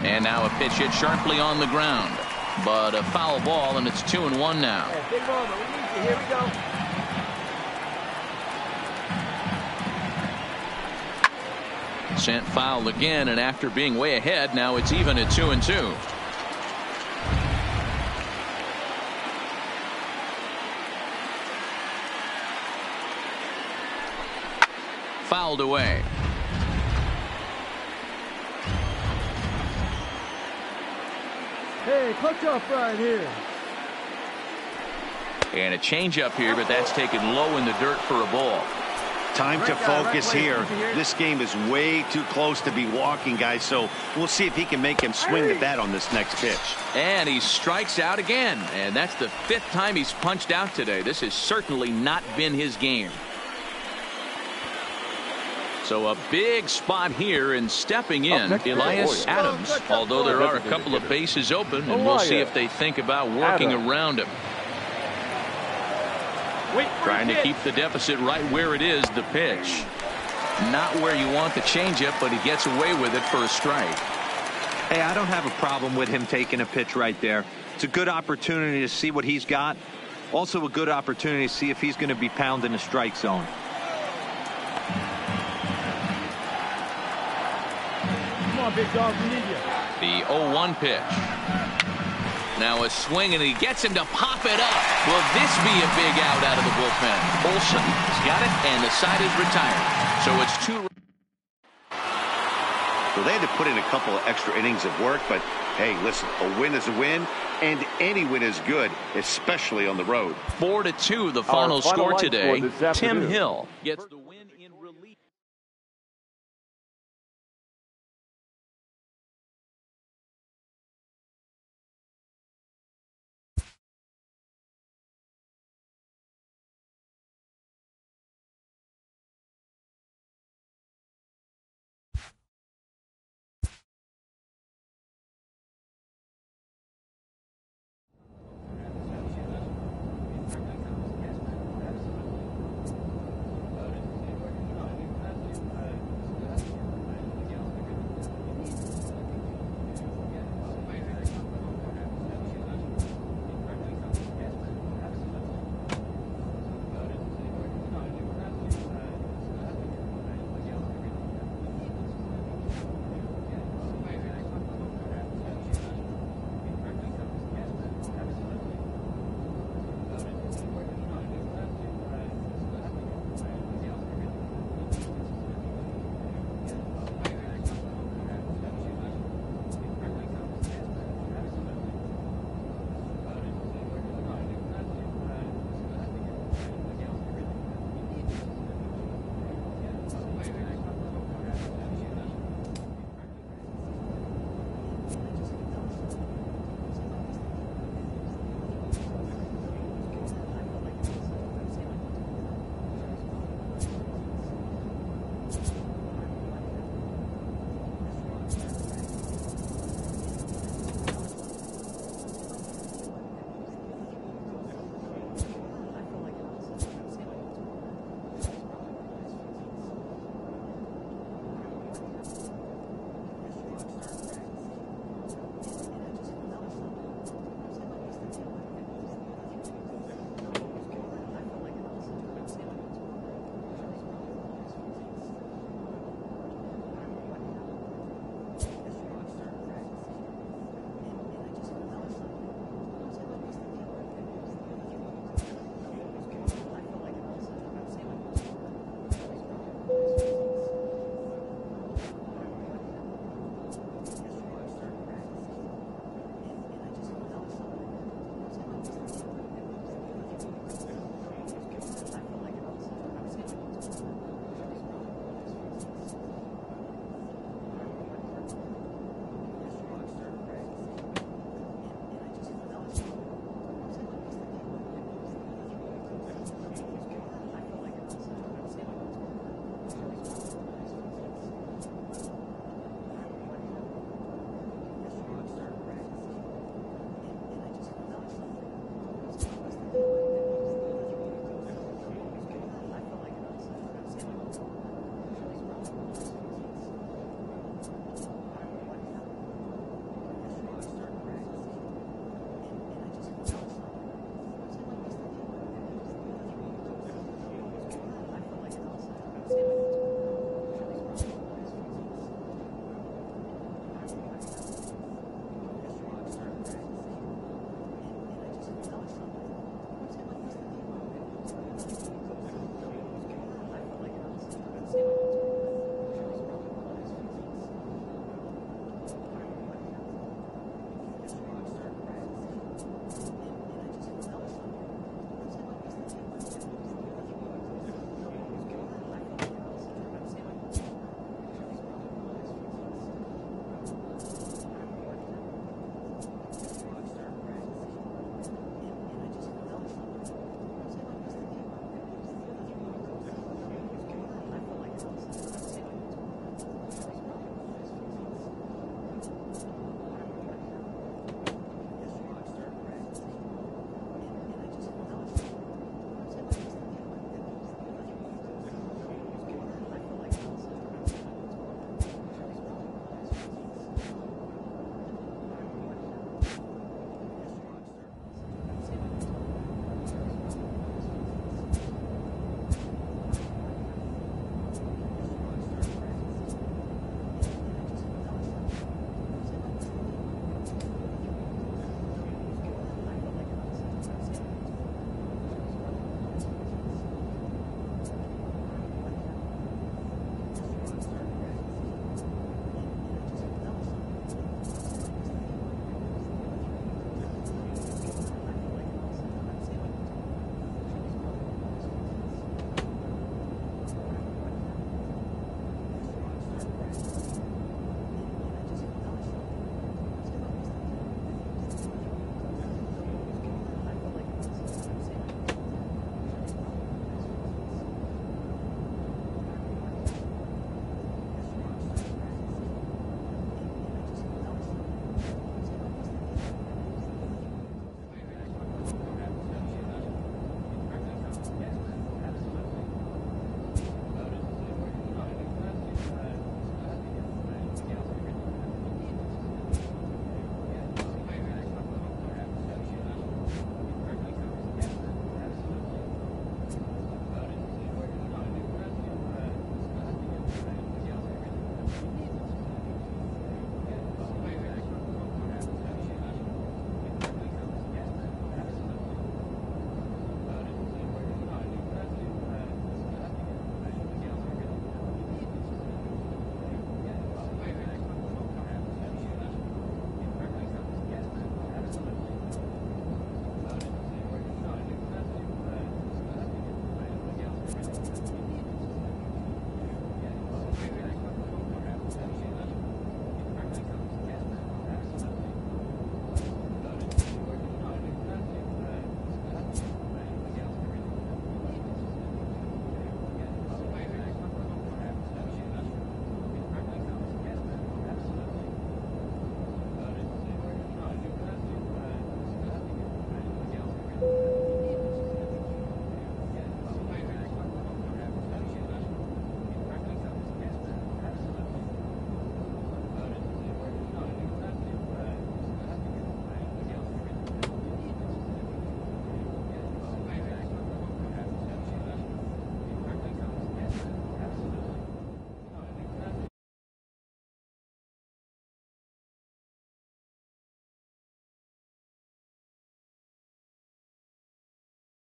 [SPEAKER 1] And now a pitch hit sharply on the ground. But a foul ball, and it's 2-1 now.
[SPEAKER 5] Hey, big moment. We need you. Here we go.
[SPEAKER 1] Sent foul again, and after being way ahead, now it's even at 2-2. Fouled away.
[SPEAKER 5] Hey, clutch up right here.
[SPEAKER 1] And a changeup here, but that's taken low in the dirt for a ball.
[SPEAKER 2] Time to focus here. This game is way too close to be walking, guys, so we'll see if he can make him swing the bat on this next pitch.
[SPEAKER 1] And he strikes out again, and that's the 5th time he's punched out today. This has certainly not been his game. So a big spot here, and stepping in, Elias Adams, although there are a couple of bases open, and we'll see if they think about working around him. Trying to keep the deficit right where it is, the pitch. Not where you want the changeup, but he gets away with it for a strike.
[SPEAKER 3] Hey, I don't have a problem with him taking a pitch right there. It's a good opportunity to see what he's got. Also a good opportunity to see if he's going to be pounding the strike zone.
[SPEAKER 5] Come on, big dog. We need you.
[SPEAKER 1] The 0-1 pitch. Now a swing, and he gets him to pop it up. Will this be a big out of the bullpen? Olsen has got it, and the side is retired. So it's 2.
[SPEAKER 2] Well, they had to put in a couple of extra innings of work, but hey, listen, a win is a win, and any win is good, especially on the road.
[SPEAKER 1] 4-2, the final score today. Tim Hill gets the